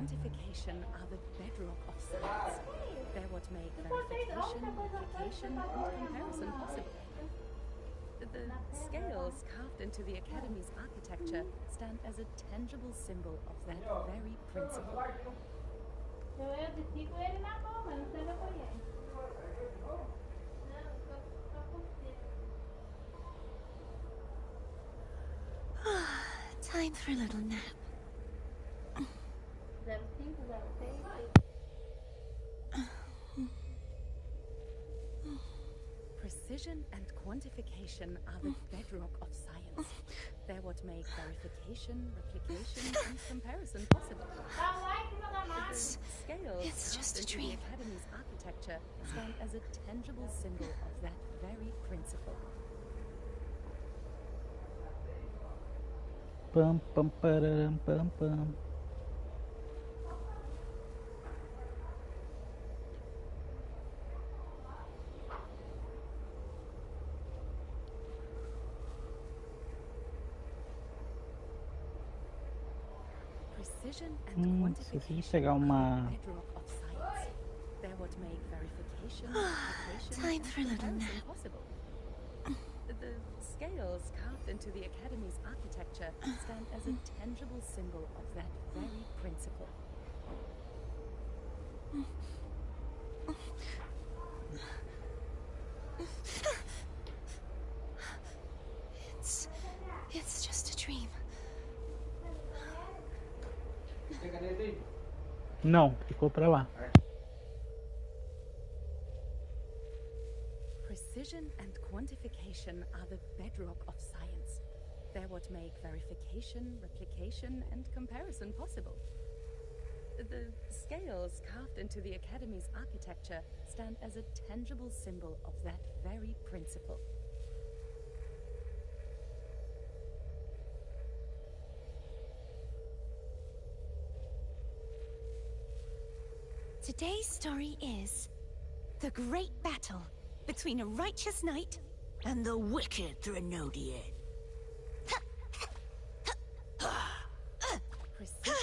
quantification are the bedrock of science. They're what make verification, replication, and comparison possible. The scales carved into the Academy's architecture stand as a tangible symbol of that very principle. Time for a little nap. Precision and quantification are the bedrock of science. They're what make verification, replication, and comparison possible. The scales It's just a carved into dream. the Academy's architecture stand as a tangible symbol of that very principle. Pam pam pararam pam pam. Precision and Esqueci de quantification pegar are uma. the bedrock of science. They're what make verification, replication, Time and for a little comparison nap. possible. The scales carved into the Academy's architecture stand as a tangible symbol of that very principle. It's just a dream. Não, ficou pra lá. Precision and quantification are the bedrock of science. They're what make verification, replication, and comparison possible. The scales carved into the Academy's architecture stand as a tangible symbol of that very principle. Today's story is the great battle between a righteous knight and the wicked Threnodian. Precision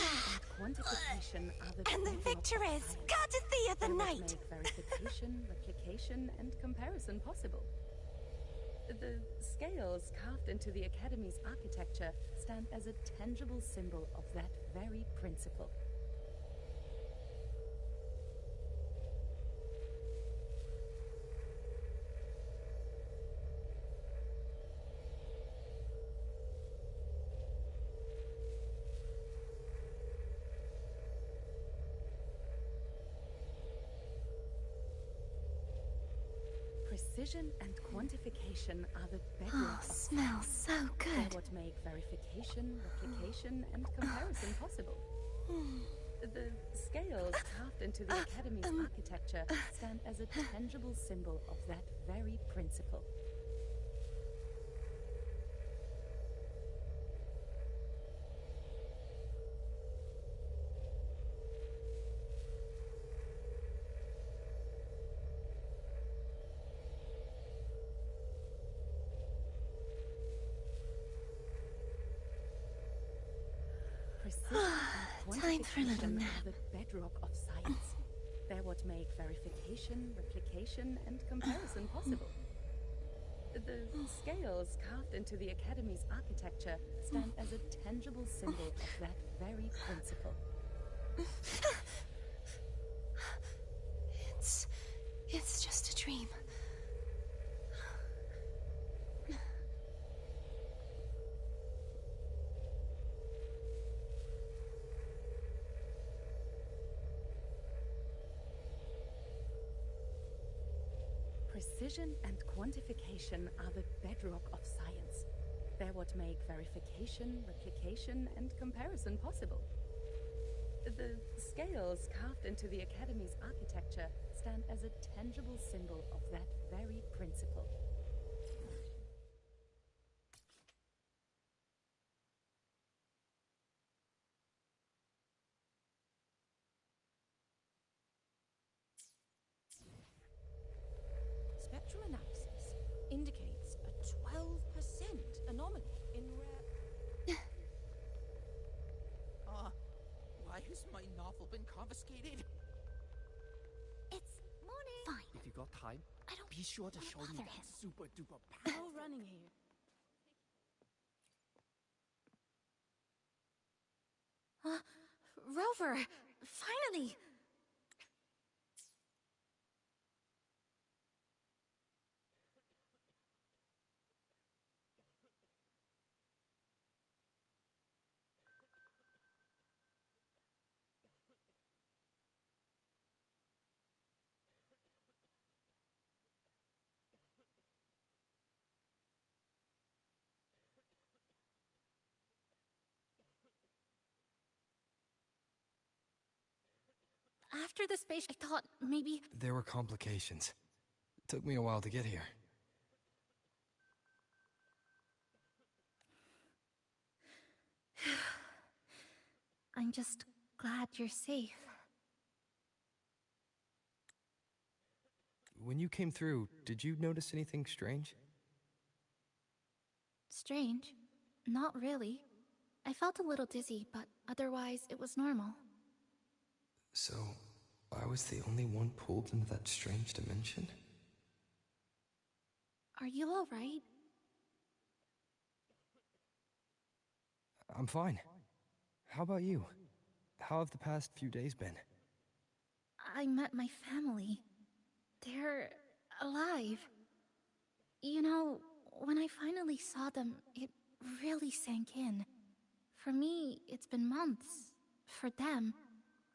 and quantification are the And the bedrock victor of is science. Gardathea the They're what Knight. make verification, replication, and comparison possible. The scales carved into the Academy's architecture stand as a tangible symbol of that very principle. Precision and quantification are the bedrock of Smells so They're good. what make verification, replication, and comparison possible. The scales carved into the Academy's architecture stand as a tangible symbol of that very principle. Precision and Time for a little quantification nap. are the bedrock of science. They're what make verification, replication, and comparison possible. The scales carved into the Academy's architecture stand as a tangible symbol of that very principle. It's just a dream. Precision and quantification are the bedrock of science. They're what make verification, replication, and comparison possible. The scales carved into the Academy's architecture stand as a tangible symbol of that very principle. Spectrum analysis indicates a 12% anomaly in rare... Why is my nav been confiscated? It's morning. Fine. If you got time, I don't be sure to show me bother that him. super duper power. No running here. Rover, finally. After the space, I thought maybe... There were complications. It took me a while to get here. I'm just glad you're safe. When you came through, did you notice anything strange? Strange? Not really. I felt a little dizzy, but otherwise it was normal. So, I was the only one pulled into that strange dimension? Are you alright? I'm fine. How about you? How have the past few days been? I met my family. They're alive. You know, when I finally saw them, it really sank in. For me, it's been months. For them,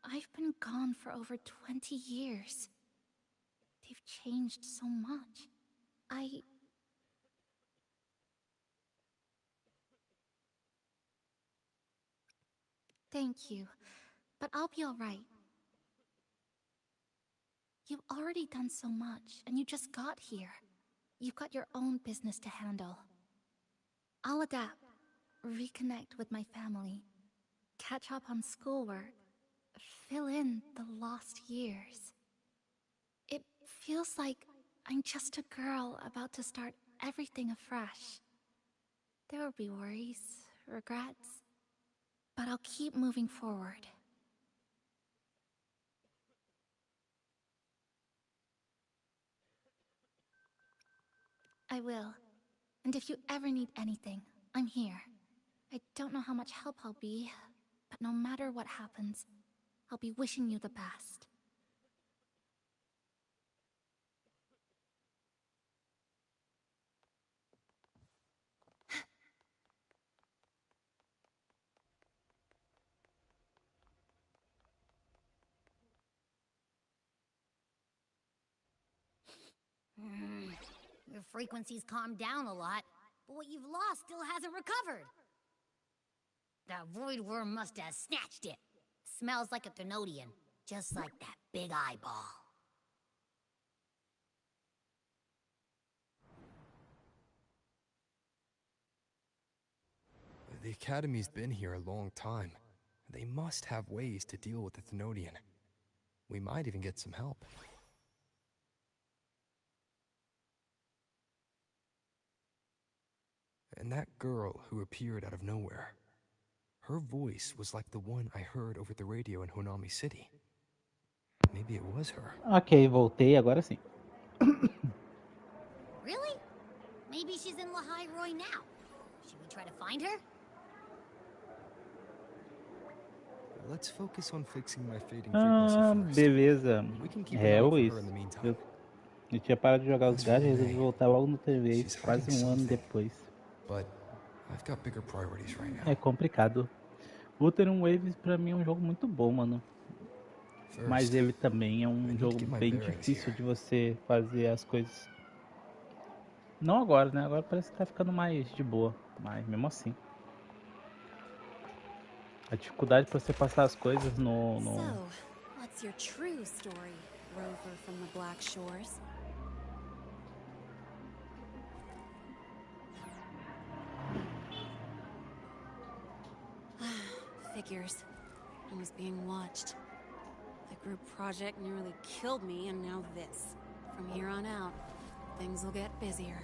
I've been gone for over 20 years. They've changed so much. Thank you, but I'll be alright. You've already done so much, and you just got here. You've got your own business to handle. I'll adapt, reconnect with my family, catch up on schoolwork, fill in the lost years. It feels like I'm just a girl about to start everything afresh. There will be worries, regrets, but I'll keep moving forward. I will. And if you ever need anything, I'm here. I don't know how much help I'll be, but no matter what happens, I'll be wishing you the best. Your frequency's calmed down a lot, but what you've lost still hasn't recovered. That void worm must have snatched it. Smells like a Thenodian, just like that big eyeball. The Academy's been here a long time. They must have ways to deal with the Thenodian. We might even get some help. And that girl who appeared out of nowhere, her voice was like the one I heard over the radio in Honami City. Maybe it was her. Ok, voltei, agora sim. Really? Maybe she's in Lahai Roy now. Should we try to find her? Let's focus on fixing my fading frequency first. Beleza. We can keep É, an eye ou for her isso. in the meantime. Eu tinha parado de jogar os As for gatos e resolvi Renee, voltar logo no TV, she's quase hiding ano something. depois. But I've got bigger priorities right now. É complicado. Wuthering Waves pra mim é um jogo muito bom, mano. Mas First, ele também é I um need to jogo get my bem bearings difícil here. de você fazer as coisas. Não agora, né? Agora parece que tá ficando mais de boa. Mas mesmo assim. A dificuldade pra você passar as coisas no... So, what's your true story, Rover from the Black Shores? Figures. I was being watched. The group project nearly killed me, and now this. From here on out, things will get busier.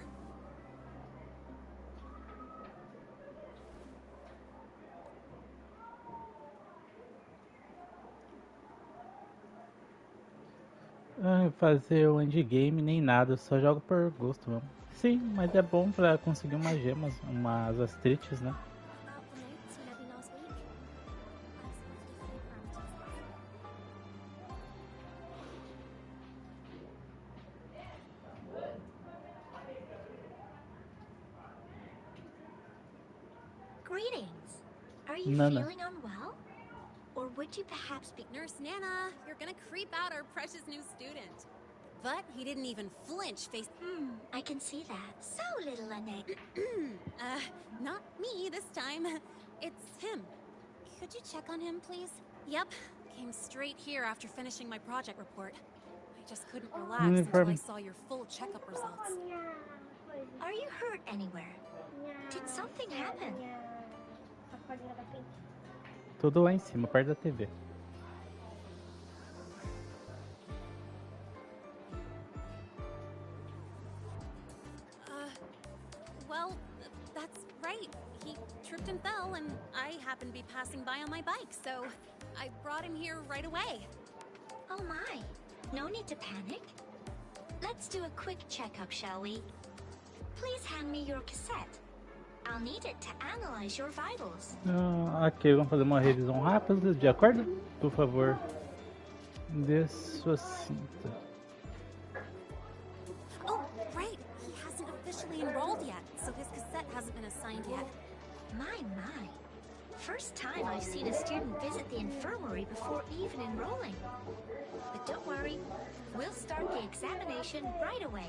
Fazer o endgame nem nada, eu só jogo por gosto mesmo. Sim, mas é bom pra conseguir umas gemas, umas astrites, né? About the notes you left me last week. I've spotted a few parameters. Greetings. Are you Nana. feeling unwell? Or would you perhaps be... Nurse Nana, you're gonna creep out our precious new student. But he didn't even flinch face... I can see that. So, little Annette. Not me this time. It's him. Could you check on him, please? Yep. Came straight here after finishing my project report. I just couldn't relax until I saw your full checkup results. Are you hurt anywhere? Did something happen? Tudo lá em cima, perto da TV. Well, that's right. He tripped and fell, and I happened to be passing by on my bike, so I brought him here right away. Oh my. No need to panic. Let's do a quick checkup, shall we? Please hand me your cassette. I'll need it to analyze your vitals. Ok, vamos fazer uma revisão rápida, de acordo? Por favor, dê sua cinta. Oh, right. He hasn't officially enrolled yet, so his cassette hasn't been assigned yet. My. First time I've seen a student visit the infirmary before even enrolling. But don't worry, we'll start the examination right away.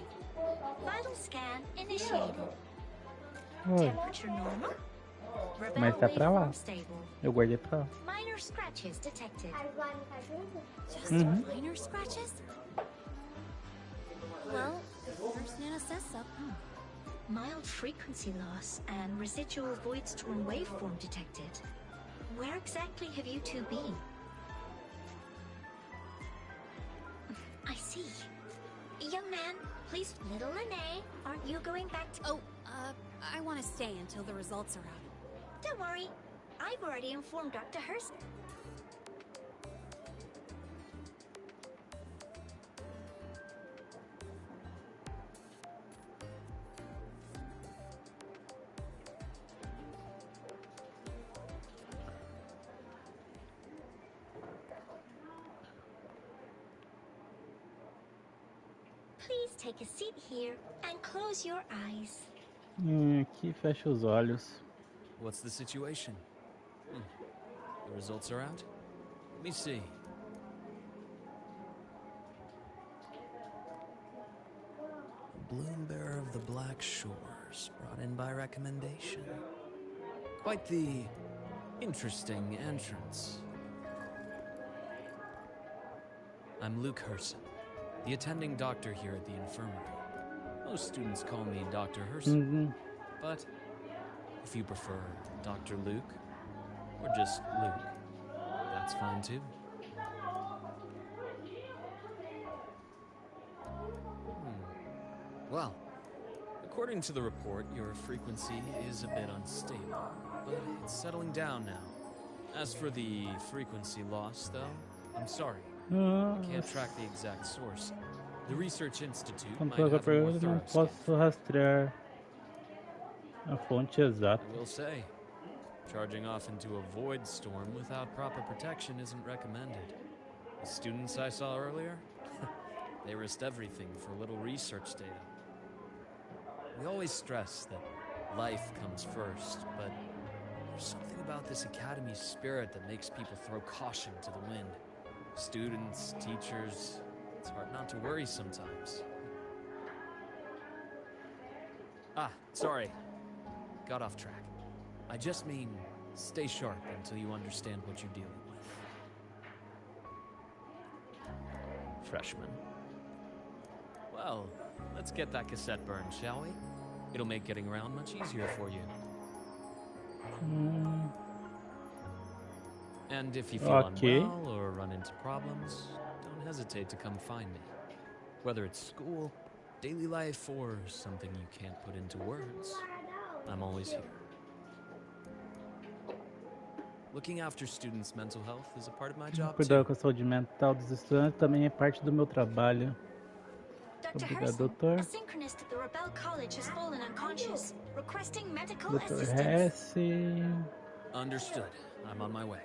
Vital scan initiated. Temperature normal. Mas tá pra lá. Waveform stable. Eu guardei pra lá. Minor scratches detected. Just minor scratches? Well, Nurse Nana says so. Mild frequency loss and residual void storm waveform detected. Where exactly have you two been? I see. Young man, please. Little Lene, aren't you going back to... Oh, I want to stay until the results are out. Don't worry. I've already informed Dr. Hurst. Please take a seat here and close your eyes. Aqui, fecha os olhos. What's the situation? The results are out? Let me see. Bloom Bearer of the Black Shores, brought in by recommendation. Quite the interesting entrance. I'm Luke Herson, the attending doctor here at the infirmary. Most students call me Dr. Herson, but if you prefer Dr. Luke, or just Luke, that's fine too. Well, according to the report, your frequency is a bit unstable, but it's settling down now. As for the frequency loss, though, I'm sorry. I can't track the exact source. The Research Institute might Quando have a more eu thorough não scan. posso rastrear a fonte exata. I will say, charging off into a void storm without proper protection isn't recommended. The students I saw earlier, they risked everything for a little research data. We always stress that life comes first, but there's something about this academy spirit that makes people throw caution to the wind. Students, teachers, it's hard not to worry sometimes. Sorry. Got off track. I just mean, stay sharp until you understand what you're dealing with. Freshman. Well, let's get that cassette burned, shall we? It'll make getting around much easier for you. And if you feel unwell or run into problems, don't hesitate to come find me. Whether it's school, daily life, or something you can't put into words, I'm always here. Looking after students' mental health is a part of my job Cuidar too. com a saúde mental dos estudantes também é parte do meu trabalho. Dr. Obrigado, Herson, a doutor. synchronist at the Rebel College has fallen unconscious, requesting medical Doutor assistance. Hesse. Understood. I'm on my way.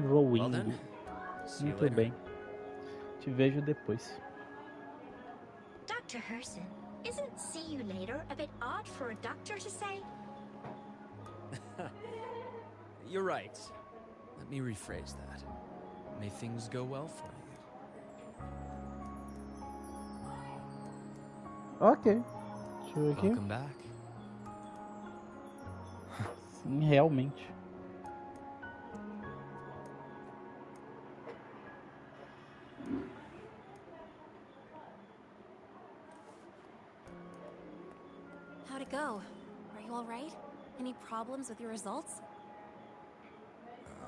Vou Well indo. then, see you Muito later. bem. Te vejo depois. Dr. Herson, isn't see you later a bit odd for a doctor to say? You're right. Let me rephrase that. May things go well for you. Ok. Deixa eu ver aqui. Welcome back. Sim, realmente. How'd it go? Are you all right? Any problems with your results?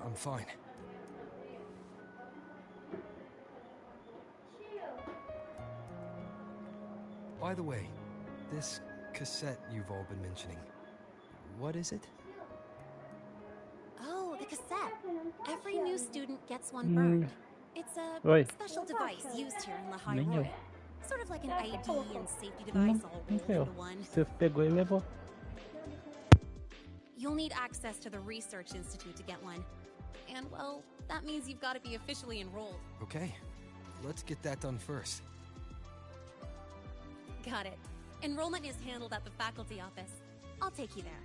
I'm fine. By the way, this cassette you've all been mentioning, what is it? Oh, the cassette. Every new student gets one burned. It's a Oi. special device used here in La Nem eu. Roy. Sort of like an ID and safety device all Não rolled sei eu. into one. Você pegou e levou. You'll need access to the Research Institute to get one. And, well, that means you've got to be officially enrolled. Okay, let's get that done first. Got it. Enrollment is handled at the faculty office. I'll take you there.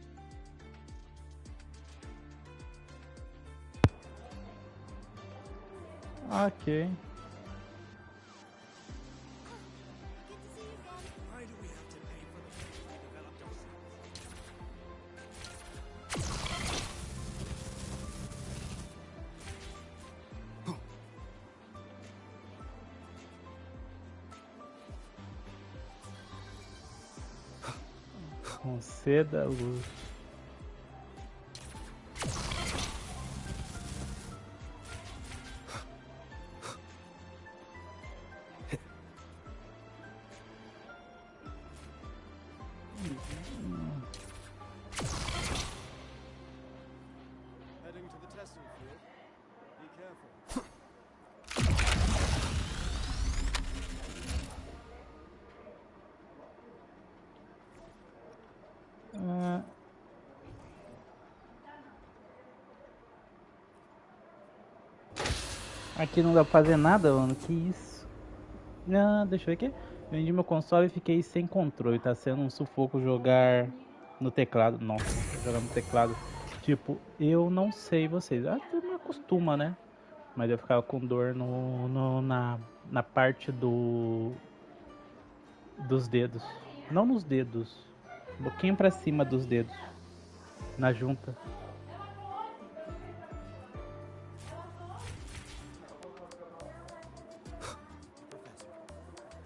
Ok. Conceda luz. Heading to the testing field. Be careful. Ah. Aqui não dá pra fazer nada, mano. Que isso? Ah, deixa eu ver aqui. Vendi meu console e fiquei sem controle. Tá sendo um sufoco jogar no teclado. Nossa, jogar no teclado. Tipo, eu não sei vocês. Ah, tu me acostuma, né? Mas eu ficava com dor na parte dos dedos. Não nos dedos. Um pouquinho pra cima dos dedos. Na junta.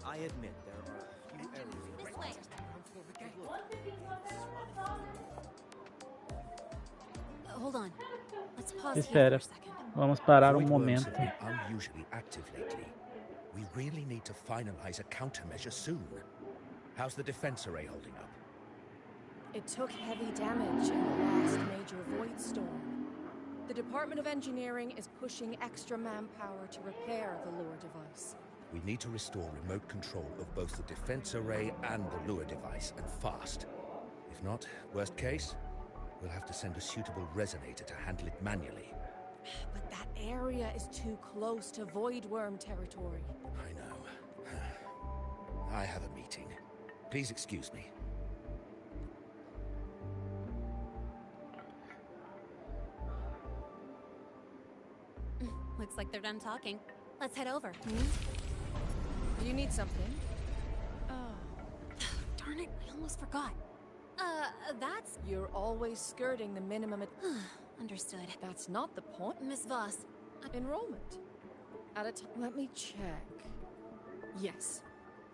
I admit there are a few areas This way. Hold on. Let's pause here for Espera. a second. Vamos parar um Void worms momento. have been unusually active lately. We really need to finalize a countermeasure soon. How's the defense array holding up? It took heavy damage in the last major void storm. The Department of Engineering is pushing extra manpower to repair the lure device. We need to restore remote control of both the defense array and the lure device, and fast. If not, worst case, we'll have to send a suitable resonator to handle it manually. But that area is too close to void worm territory. I know. I have a meeting. Please excuse me. Looks like they're done talking. Let's head over. Do you need something? Oh, Darn it, I almost forgot. That's... you're always skirting the minimum. Understood. That's not the point. Miss Voss. Enrollment. At a time. Let me check. Yes.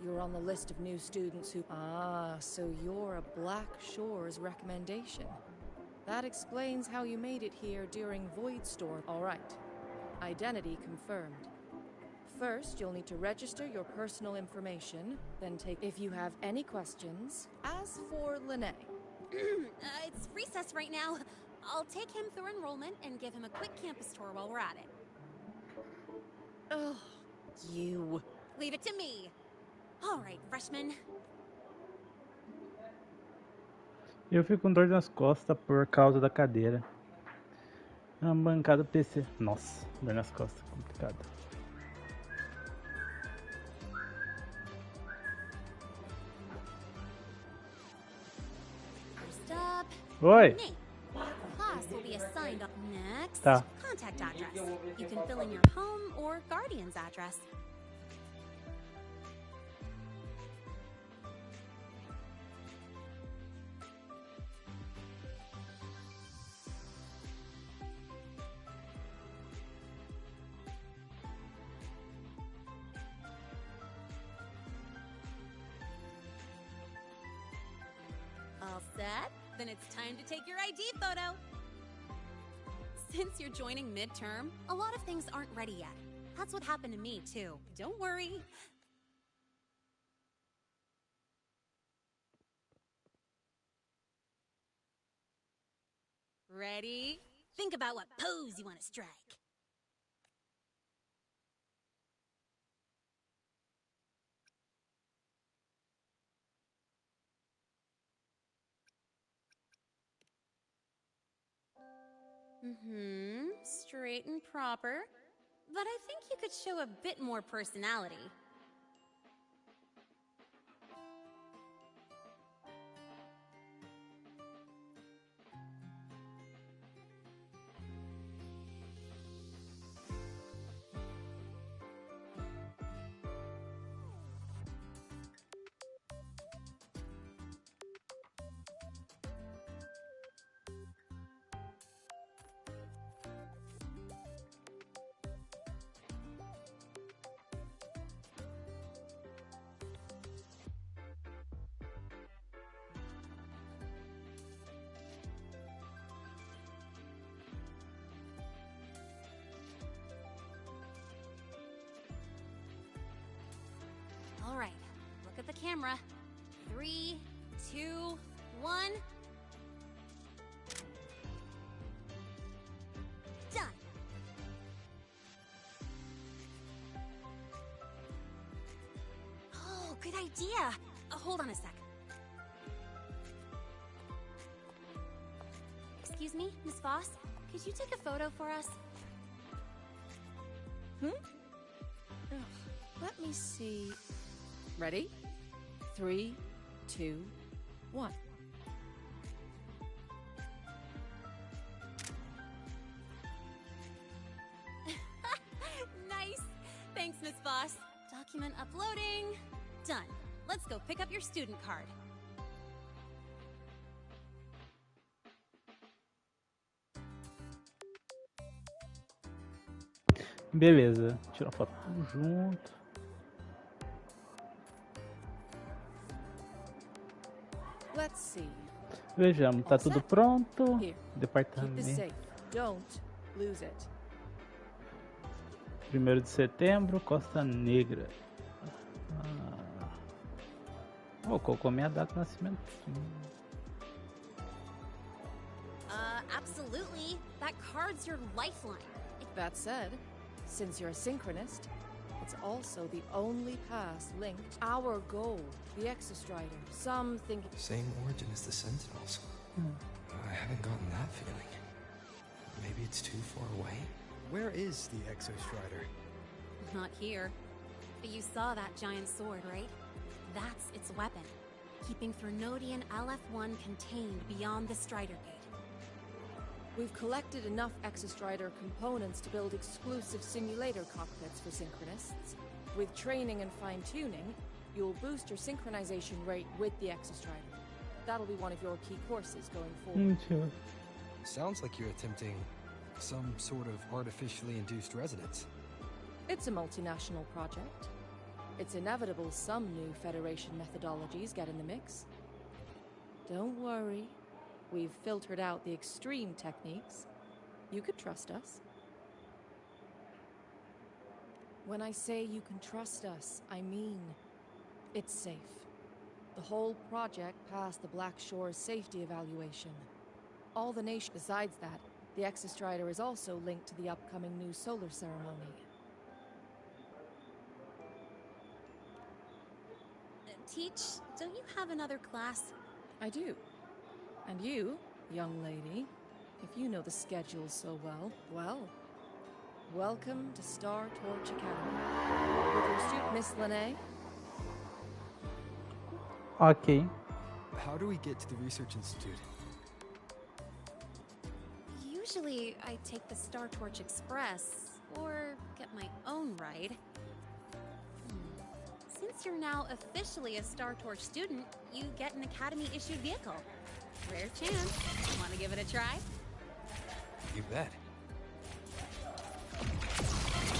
You're on the list of new students who... Ah, so you're a Black Shores recommendation. That explains how you made it here during Void Storm. All right. Identity confirmed. First, you'll need to register your personal information, then take... If you have any questions, as for Lene. It's recess right now. I'll take him through enrollment and give him a quick campus tour while we're at it. Oh, you. Leave it to me. All right, freshman. Eu fico com dor nas costas por causa da cadeira. É uma bancada PC. Nossa, dor nas costas, complicado. First up. Oi. Nate. Your class will be assigned up next. Tá. Contact address. You can fill in your home or guardian's address. All set? Then it's time to take your ID photo. Since you're joining midterm, a lot of things aren't ready yet. That's what happened to me, too. Don't worry. Ready? Think about what pose you want to strike. Straight and proper. But I think you could show a bit more personality. All right, look at the camera. 3, 2, 1. Done. Oh, good idea. Hold on a sec. Excuse me, Miss Voss? Could you take a photo for us? Let me see. Ready? 3, 2, 1. Nice. Thanks, Miss Voss. Document uploading. Done. Let's go pick up your student card. Beleza, tira a foto tudo junto. Let's see. Vejamos, tá tudo pronto. Here. Keep this Departamento. safe. Don't lose it. 1º de setembro, Costa Negra. Colocou minha data de nascimento. Absolutely. That card's your lifeline. That said, since you're a synchronist, it's also the only pass linked to our goal, the Exostrider. Some think Same origin as the Sentinels. I haven't gotten that feeling. Maybe it's too far away? Where is the Exostrider? Not here. But you saw that giant sword, right? That's its weapon. Keeping Threnodian LF1 contained beyond the Strider Gate. we've collected enough Exostrider components to build exclusive simulator cockpits for synchronists. With training and fine-tuning, you'll boost your synchronization rate with the Exostrider. That'll be one of your key courses going forward. Sounds like you're attempting some sort of artificially induced resonance. It's a multinational project. It's inevitable some new Federation methodologies get in the mix. Don't worry. We've filtered out the extreme techniques. You could trust us. When I say you can trust us, I mean it's safe. The whole project passed the Black Shore's safety evaluation. all the nation. Besides that, the Exostrider is also linked to the upcoming new solar ceremony. Teach, don't you have another class? I do. And you, young lady, if you know the schedule so well, welcome to Star Torch Academy. With your student, Miss Lene. Ok. How do we get to the Research Institute? Usually, I take the Star Torch Express, or get my own ride. Since you're now officially a Star Torch student, you get an Academy-issued vehicle. Rare chance. Want to give it a try? You bet.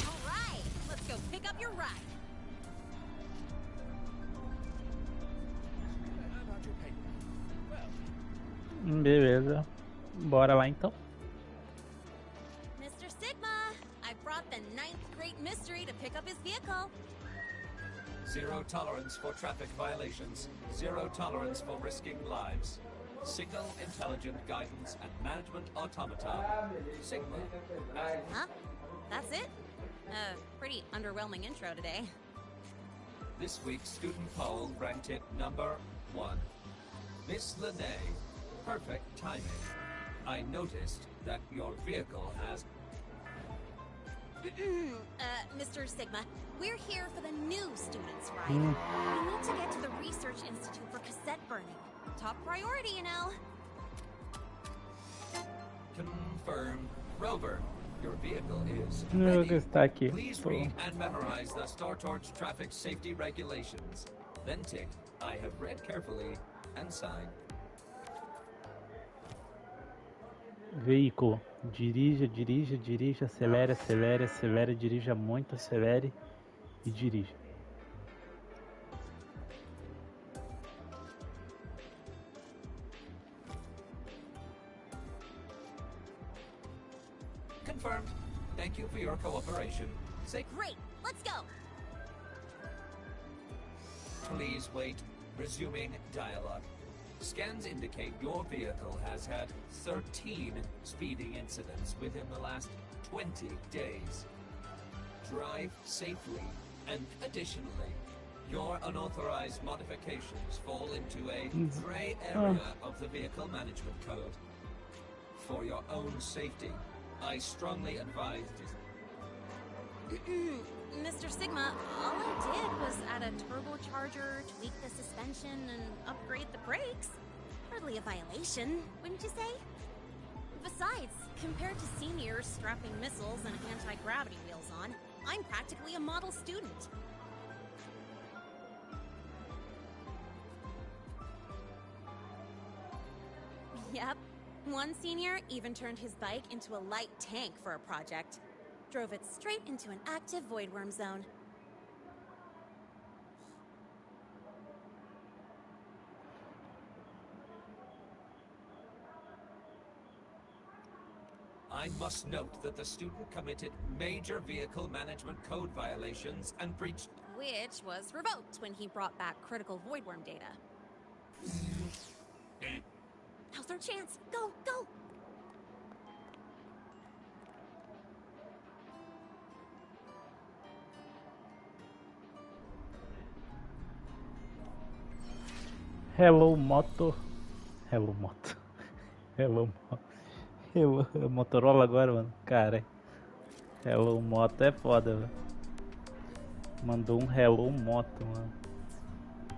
All right, let's go pick up your ride. Beleza. Bora lá então. Mr. Sigma, I brought the 9th grade mystery to pick up his vehicle. Zero tolerance for traffic violations. Zero tolerance for risking lives. Signal intelligent guidance and management automata. Sigma. Huh? That's it? Pretty underwhelming intro today. This week's student poll ranked it number 1. Miss Lene, perfect timing. I noticed that your vehicle has... Mr. Sigma, we're here for the new students, right? We need to get to the Research Institute for cassette burning. Top priority, you know. Confirmed. Rover, your vehicle is Meu ready. está aqui. Please read and memorize the Star Torch traffic safety regulations. Then tick, I have read carefully, and sign. Veículo. Dirija, dirija, dirija, acelere, acelere, acelere, dirija muito, acelere e dirija. Confirmed. Thank you for your cooperation. Say Great, let's go. please wait. Resuming dialogue. Scans indicate your vehicle has had 13 speeding incidents within the last 20 days. Drive safely, and additionally, your unauthorized modifications fall into a gray area of the Vehicle Management Code. For your own safety, I strongly advise Mr. Sigma, all I did was add a turbocharger, tweak the suspension, and upgrade the brakes. Hardly a violation, wouldn't you say? Besides, compared to seniors strapping missiles and anti-gravity wheels on, I'm practically a model student. Yep. One senior even turned his bike into a light tank for a project. Drove it straight into an active voidworm zone. I must note that the student committed major Vehicle Management Code violations and breached... Which was revoked when he brought back critical voidworm data. Now's our chance! Go, go! Hello Moto. Hello Moto. Hello Moto. Hello Motorola agora, mano. Cara. Hello Moto é foda, velho. Mandou um Hello Moto, mano.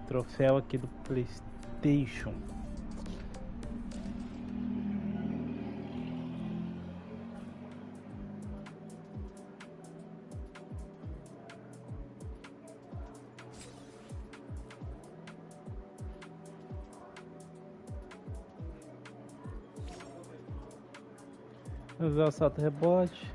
Troféu aqui do PlayStation. Usar o salto rebote.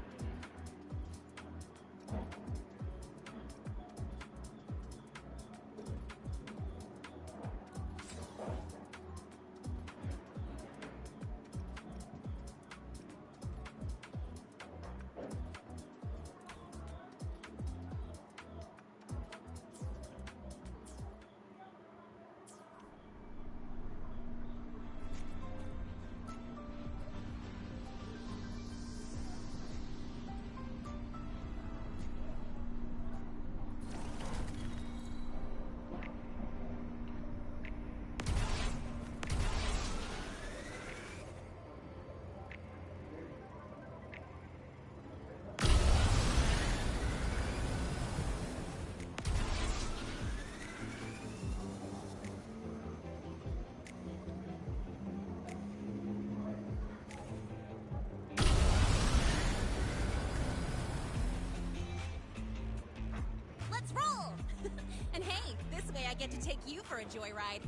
way I get to take you for a joyride.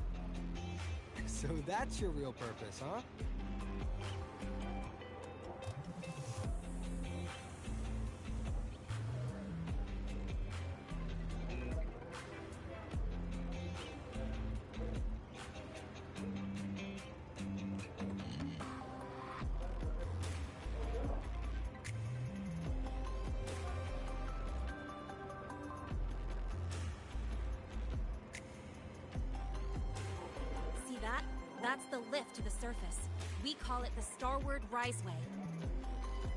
So that's your real purpose, huh? See that? That's the lift to the surface. We call it the Starward Riseway.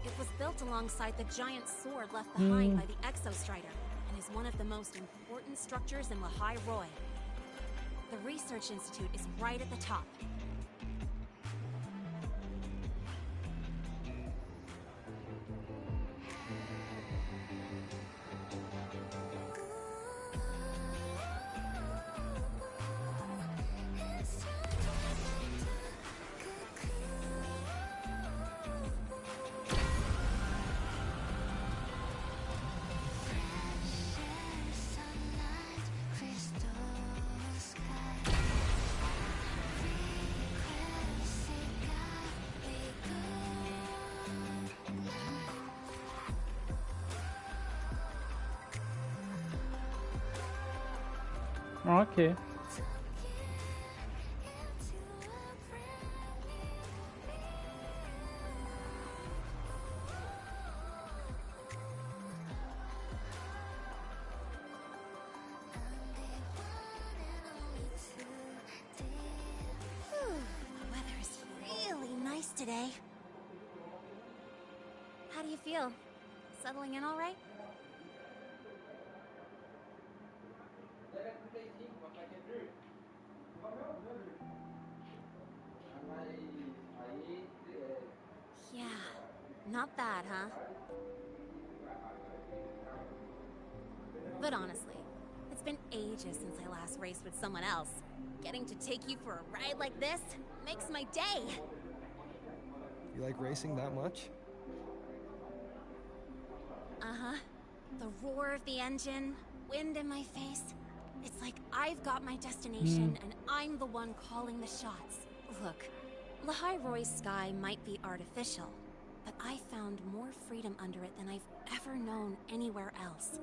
It was built alongside the giant sword left behind by the Exostrider, and is one of the most important structures in Lehigh Roy. The Research Institute is right at the top. Ok. The weather is really nice today. How do you feel? Settling in all right? Yeah, not bad, huh? But honestly, it's been ages since I last raced with someone else. Getting to take you for a ride like this makes my day. You like racing that much? Uh-huh. The roar of the engine, wind in my face. It's like I've got my destination and I'm the one calling the shots. Look, Lehigh Roy's sky might be artificial, but I found more freedom under it than I've ever known anywhere else.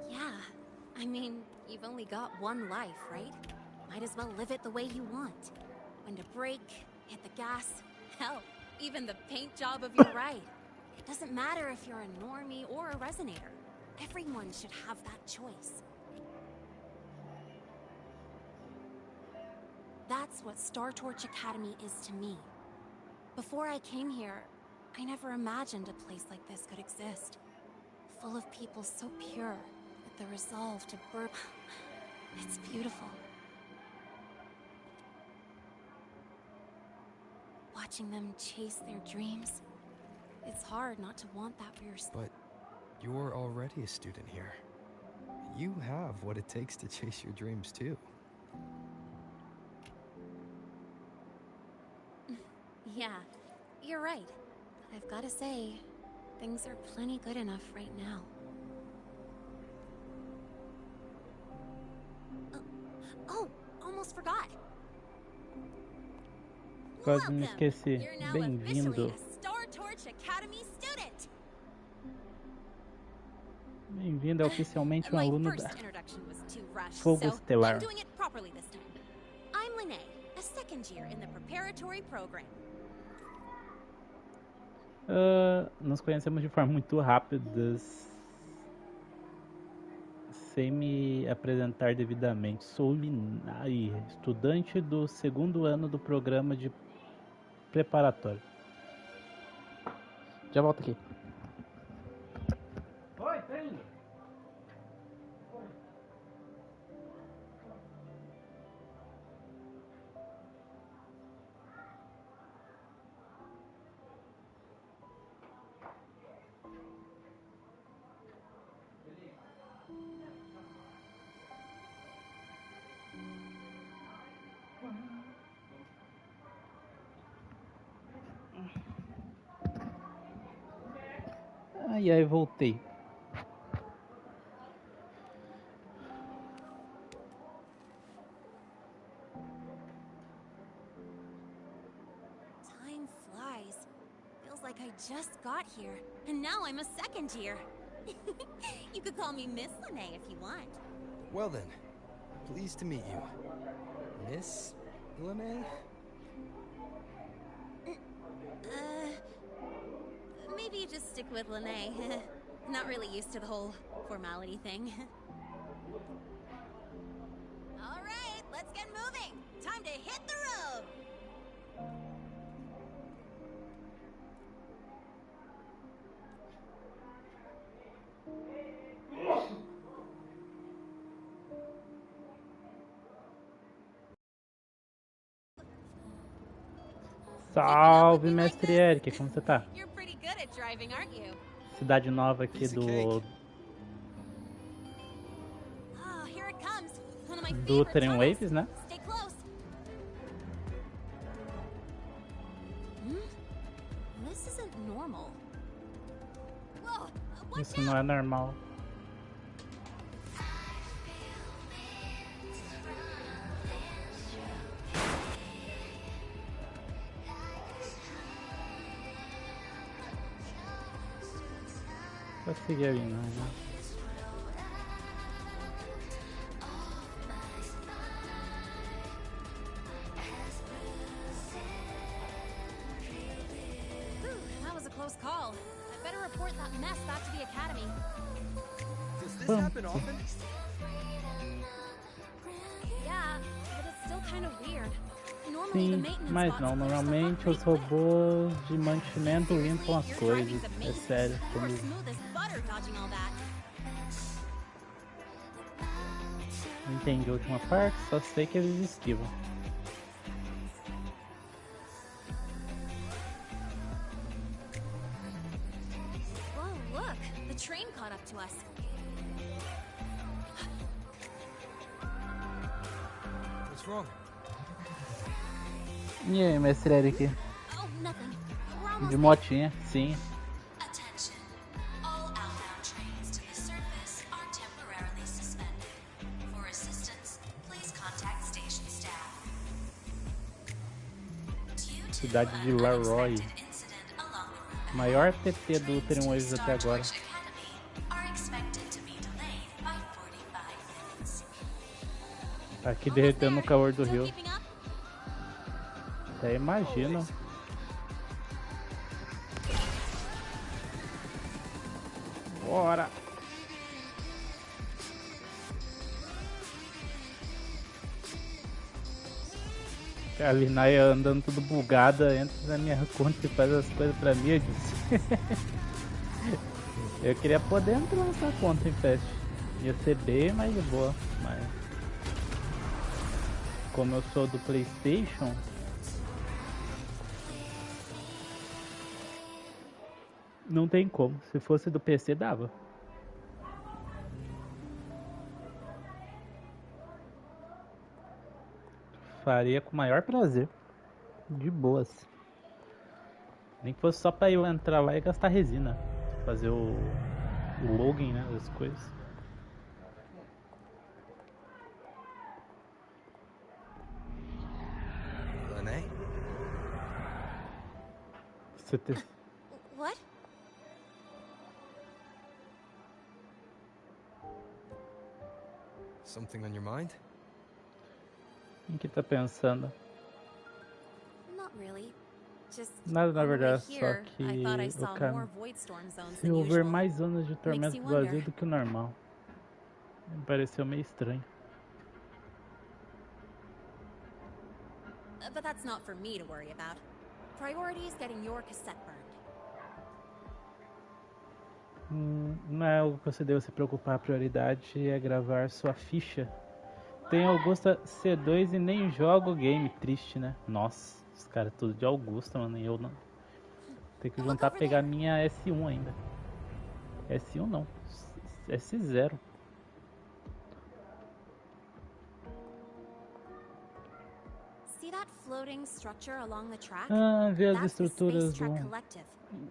Yeah, I mean, you've only got one life, right? Might as well live it the way you want. When to brake, hit the gas, hell, even the paint job of your ride. It doesn't matter if you're a normie or a resonator. Everyone should have that choice. That's what Star Torch Academy is to me. Before I came here, I never imagined a place like this could exist. Full of people so pure, with the resolve to burn. It's beautiful. Watching them chase their dreams. It's hard not to want that for yourself. But you're already a student here. You have what it takes to chase your dreams, too. Yeah, you're right. But I've gotta say, things are plenty good enough right now. Oh, almost forgot. Quase me esqueci. You're now Bem-vindo. officially a Star Torch Academy student. Bem-vindo, é oficialmente um My aluno first da introduction was too rushed, Fogo so Estelar. I'm doing it properly this time. I'm Lene, a second year in the preparatory program. Nos conhecemos de forma muito rápida, sem me apresentar devidamente. Sou Linai, estudante do segundo ano do programa de preparatório. Já volto aqui. Oi, tá indo? Ai, ai, voltei. like I just got here, and now I'm a second year. You could call me Miss Lene if you want. Well then, pleased to meet you. Miss Lene? Maybe you just stick with Lene. Not really used to the whole formality thing. All right, let's get moving. Time to hit the road. Salve, mestre Eric, como você tá? You're pretty good at driving, aren't you? Cidade nova aqui do Oh, here it comes. One of my do favorite Wuthering tunnels. Waves, né? Stay close. This isn't normal. Whoa, watch Isso não é normal. Vou seguir ali, não, né? That was a close call. I better report that mess back to the academy. Does this happen often? Yeah, but it's still kind of weird. Normally the Sim, maintenance mas bots não. clear stuff Normalmente up os pretty quick. robôs de mantimento limpam as You're coisas. driving the É maze. sério, You were comigo. smooth as butter dodging all that. Não entendi a última parte, só sei que eles esquivam. Whoa, look! The train caught up to us. What's wrong? E aí, mestre Eric? Oh, nothing. We're almost De motinha, sim. Attention. All outbound trains to the surface are temporarily suspended. For assistance, please contact station staff. Due to Cidade de an Laroy. unexpected incident along the route Maior TT do Wuthering Waves até agora. Torch Academy are expected to be delayed by 45 minutes. Tá aqui derretendo no calor do Still rio. keeping up? Até imagino. Bora! A Linaia andando tudo bugada, entra na minha conta e faz as coisas pra mim, eu disse. Eu queria poder entrar nessa conta em fest. Ia ser bem mais de boa, mas como eu sou do PlayStation, não tem como. Se fosse do PC dava. Faria com o maior prazer. De boas. Nem que fosse só pra eu entrar lá e gastar resina. Fazer o login, né, das coisas. Lene? Você ter... What? Something on your mind? Em que tá pensando? Not really. Just Nada, na on the way verdade, só here, que I thought I o saw cam- more void storm zones Se than houver usual. mais zonas de tormento you vazio wonder. do que o normal. Me pareceu meio estranho. But that's not for me to worry about. Priority is getting your cassette burned. Não é algo que você deve se preocupar. A prioridade é gravar sua ficha. Tem Augusta C2 e nem jogo o game. Triste, né? Nossa, os caras tudo de Augusta, mano. E eu não. Tem que juntar pra pegar minha S1 ainda. S1 não. S0. See that floating structure along the track? Ah, ver as That's the estruturas Space Trek do... Collective.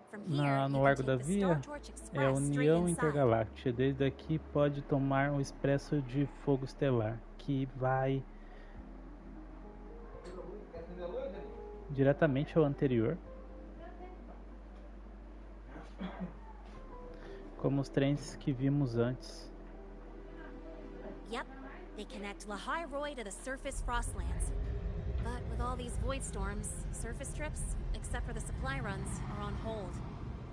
From here, no you Largo can da take the Via Star Torch é a Express straight União inside. Intergaláctica. Desde aqui pode tomar um expresso de fogo estelar que vai diretamente ao anterior. Como os trens que vimos antes. Yep, they connect Lahai to the surface Frostlands. But with all these void storms, surface trips, except for the supply runs, are on hold.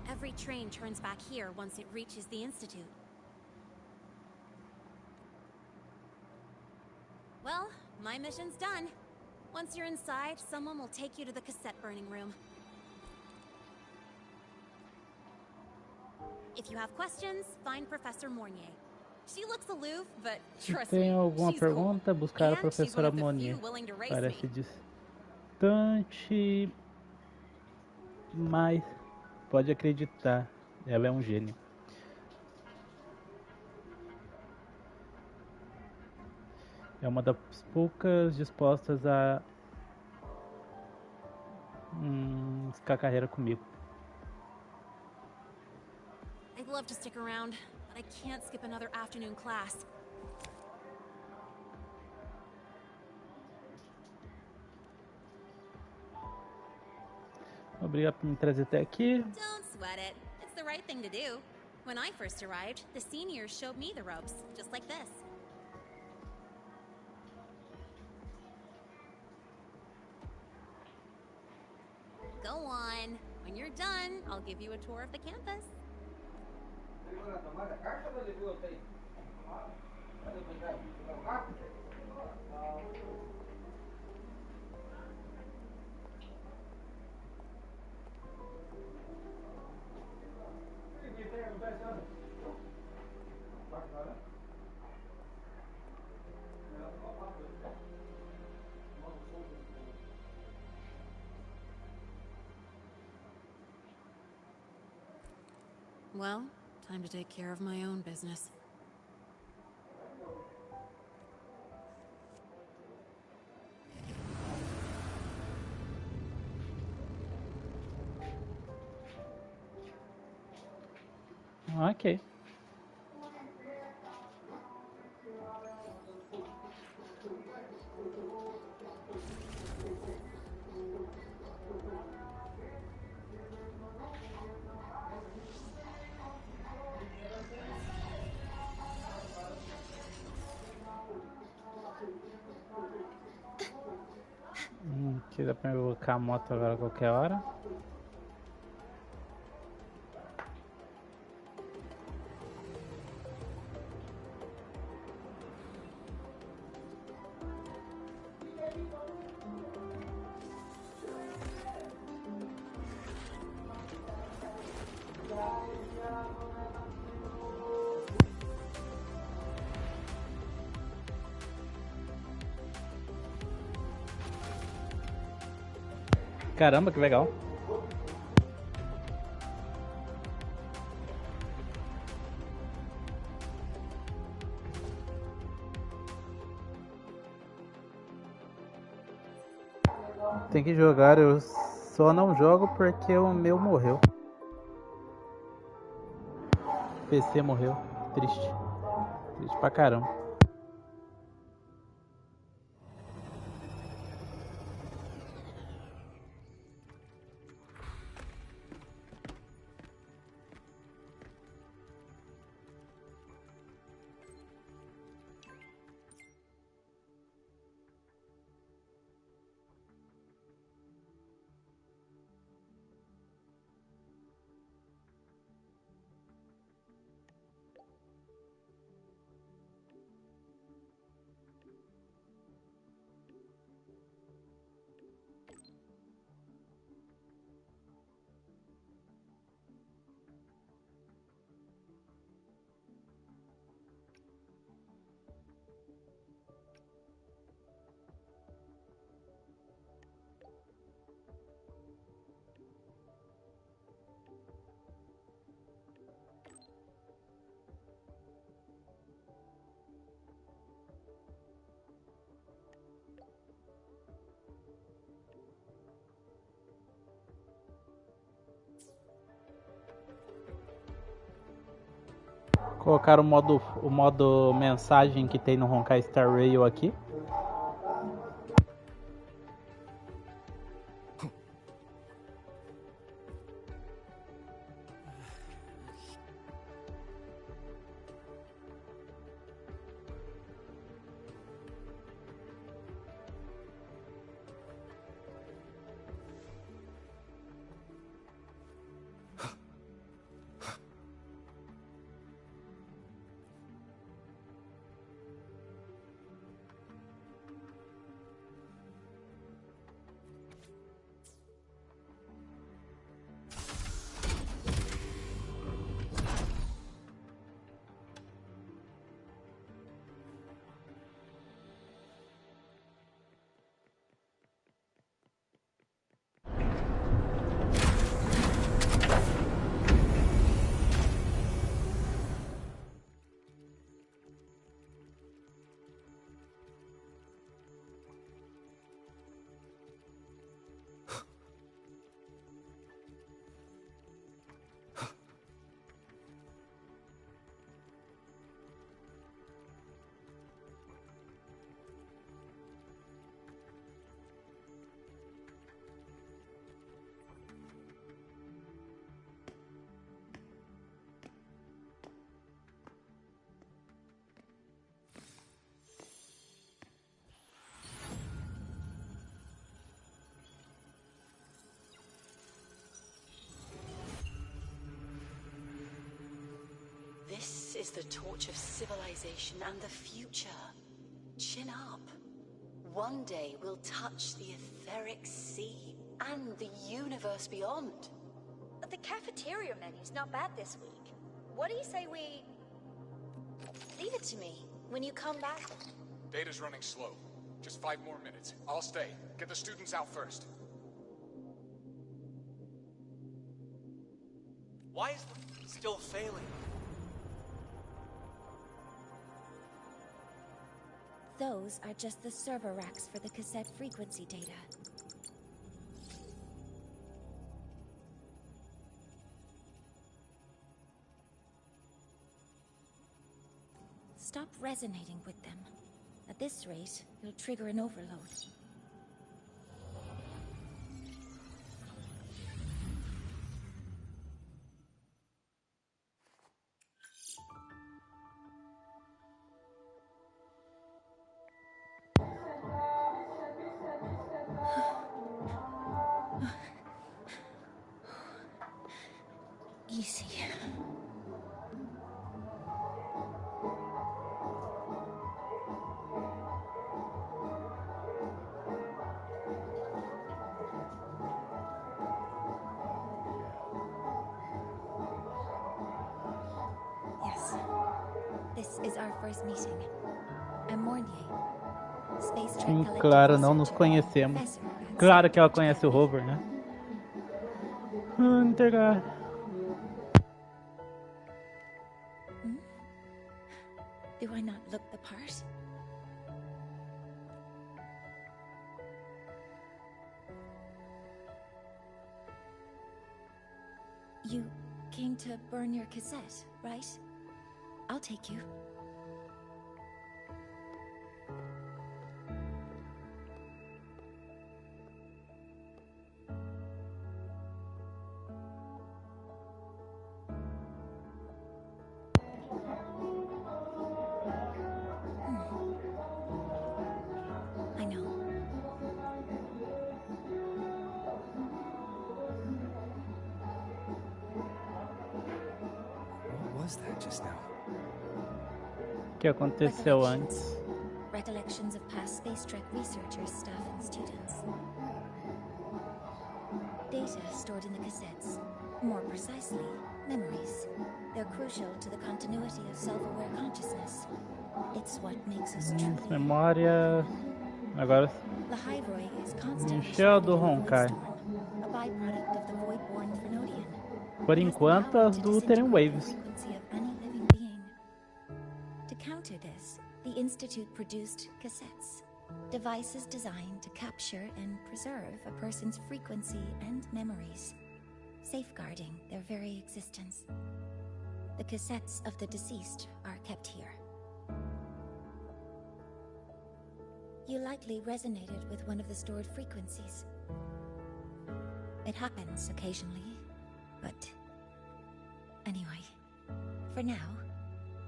Every train turns back here once it reaches the Institute. Well, my mission's done. Once you're inside, someone will take you to the cassette burning room. If you have questions, find Professor Mornier. She looks aloof, but trust me, Tem alguma she's cool. pergunta? Buscar a And she's one professora of the Monnier. few willing to race Parece me. distante, mas pode acreditar, ela é um gênio. É uma das poucas dispostas a ficar carreira comigo. I'd love to stick around, but I can't skip another afternoon class. Obrigado por me trazer até aqui. Don't sweat it. It's the right thing to do. When I first arrived, the seniors showed me the ropes, just like this. Go on. When you're done, I'll give you a tour of the campus. Well, time to take care of my own business. Ok. Aqui dá pra colocar a moto agora a qualquer hora. Caramba, que legal. Tem que jogar, eu só não jogo porque o meu morreu. O PC morreu. Triste. Triste pra caramba. Colocar o modo mensagem que tem no Honkai Star Rail aqui. the torch of civilization and the future. Chin up. One day we'll touch the etheric sea and the universe beyond. The cafeteria menu's not bad this week. What do you say we... Leave it to me. When you come back... Data's running slow. Just 5 more minutes. I'll stay. Get the students out first. Why is the still failing? Those are just the server racks for the cassette frequency data. Stop resonating with them. At this rate, you'll trigger an overload. Easy. Yes. This is our first meeting. I'm Mornier. Space Trek Collective Claro, não nos Researcher, conhecemos. professor at Claro que ela Stanford conhece o Academy. Rover, né? Entregar. Do I not look the part? You came to burn your cassette, right? I'll take you. I know. What was that just now? O que aconteceu antes? Recollections of past Space Trek researchers, staff, and students. Data stored in the cassettes. More precisely, memories. They're crucial to the continuity of self-aware consciousness. It's what makes us truly... Memória. Agora. The Hydroid is constantly Encheu do shining in the Honkai. void storm, a byproduct of the void-born Thrunodian. Por enquanto, as do Wuthering Waves. Frequency of any living being. To counter this, the Institute produced cassettes, devices designed to capture and preserve a person's frequency and memories, safeguarding their very existence. The cassettes of the deceased are kept here. You likely resonated with one of the stored frequencies. It happens occasionally, but... Anyway, for now,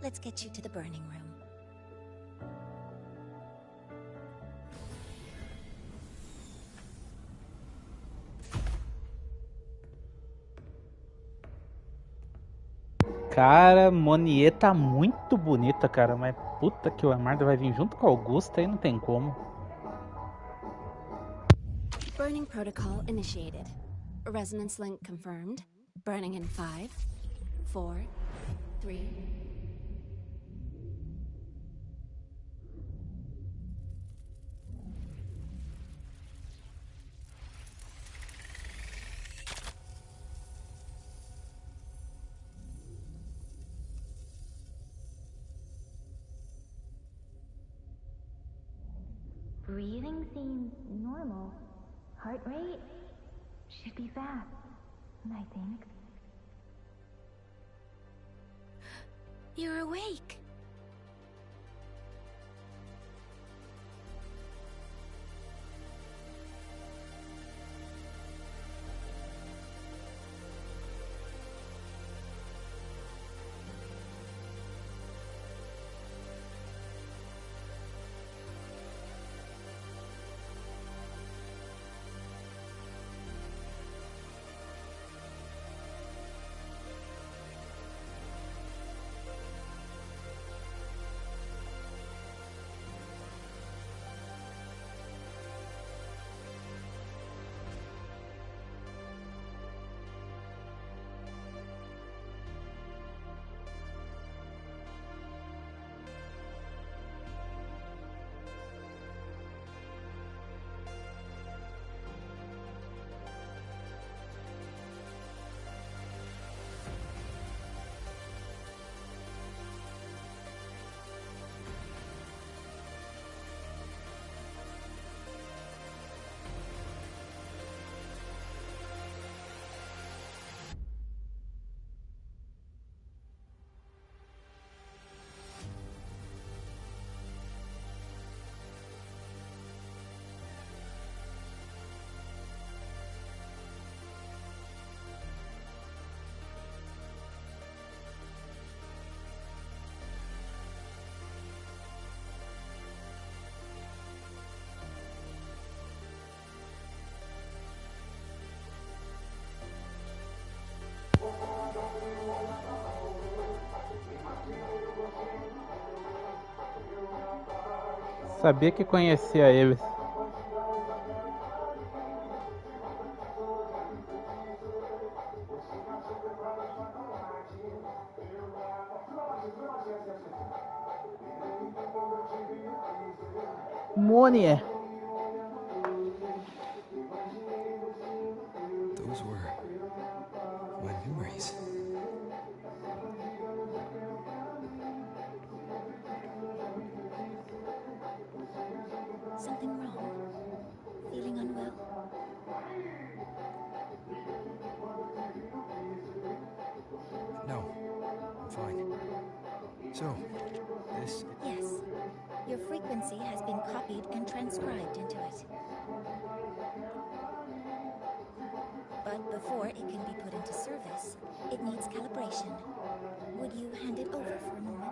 let's get you to the burning room. Cara, Monier tá muito bonita, cara. Mas puta que o Amarda vai vir junto com a Augusta aí não tem como. Burning protocol initiated. Resonance link confirmed. Burning in 5, 4, 3... Breathing seems normal. Heart rate should be fast, I think. You're awake. Sabia que conhecia eles. Mônia. Those were my memories. Something wrong? Feeling unwell? No, I'm fine. So, this... Yes. Your frequency has been copied and transcribed into it. But before it can be put into service, it needs calibration. Would you hand it over for a moment?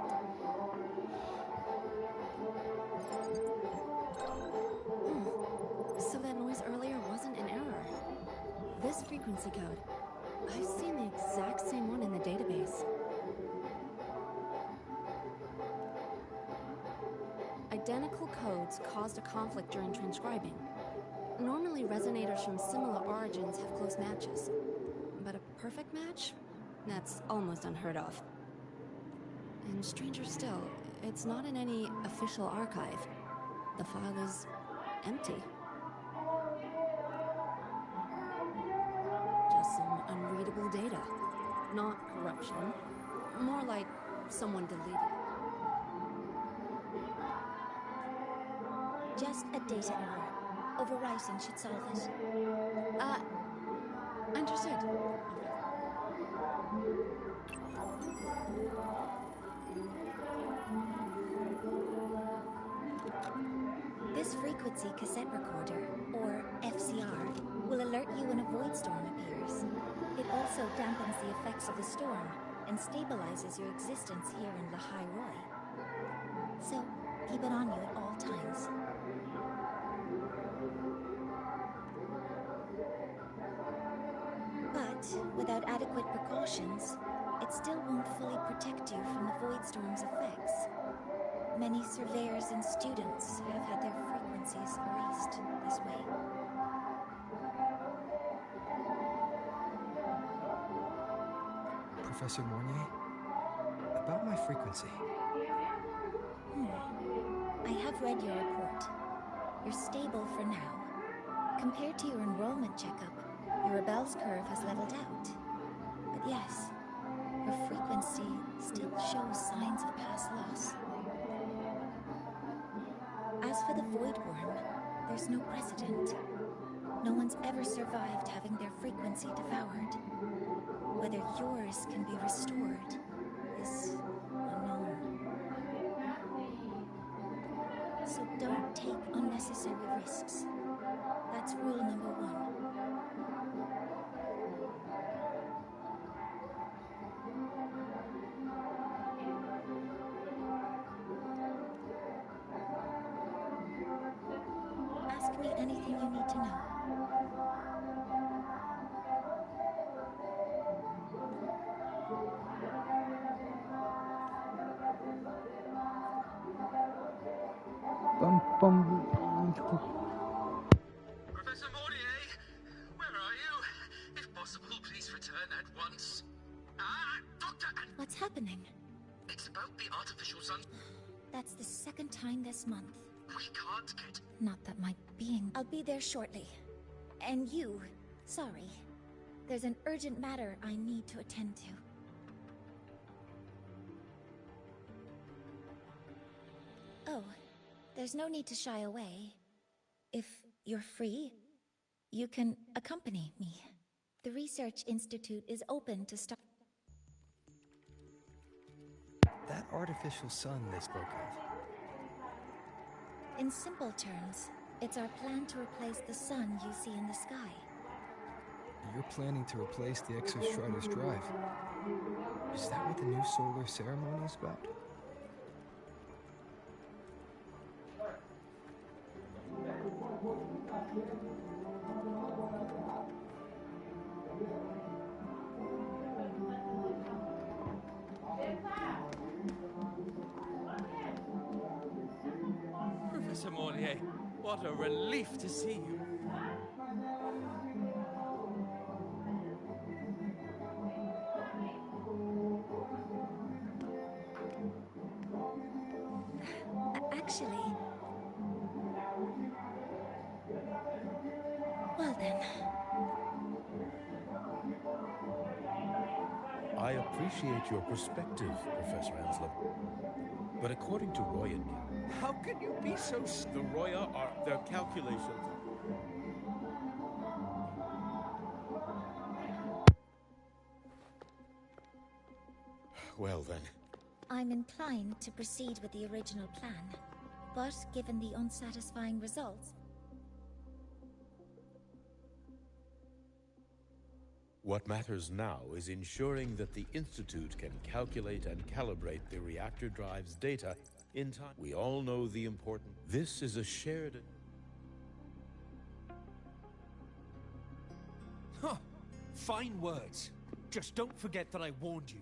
So that noise earlier wasn't an error. This frequency code, I've seen the exact same one in the database. Identical codes caused a conflict during transcribing. Normally, resonators from similar origins have close matches. But a perfect match? That's almost unheard of. And stranger still, it's not in any official archive. The file is empty. Just some unreadable data. Not corruption. More like someone deleted it. Just a data error. Overwriting should solve it. Understood. This frequency cassette recorder, or FCR, will alert you when a void storm appears. It also dampens the effects of the storm and stabilizes your existence here in Lahai Roy. So, keep it on you at all times. But without adequate precautions, it still won't fully protect you from the void storm's effects. Many surveyors and students have had their frequencies erased this way. Professor Mornier? About my frequency. I have read your report. You're stable for now. Compared to your enrollment checkup, your rebel's curve has leveled out. But yes, your frequency still shows signs of past loss. As for the Void Worm, there's no precedent. No one's ever survived having their frequency devoured. Whether yours can be restored is unknown. So don't take unnecessary risks. That's rule number 1. Ask me anything you need to know. Professor Mornier, where are you? If possible, please return at once. Doctor! What's happening? It's about the artificial sun. That's the second time this month. We can't get... Not that my being... I'll be there shortly. And you, sorry. There's an urgent matter I need to attend to. Oh, there's no need to shy away. If you're free, you can accompany me. The Research Institute is open to start... That artificial sun they spoke of. In simple terms, it's our plan to replace the sun you see in the sky. You're planning to replace the Exostrider's drive. Is that what the new solar ceremony is about? Professor Royer. What a relief to see you. Actually... Well then. I appreciate your perspective, Professor Anslem. But according to Roy... How can you be so... The Roya are their calculations. Well then. I'm inclined to proceed with the original plan. But given the unsatisfying results... What matters now is ensuring that the Institute can calculate and calibrate the reactor drive's data in time. We all know the important... This is a shared... Huh. Fine words. Just don't forget that I warned you.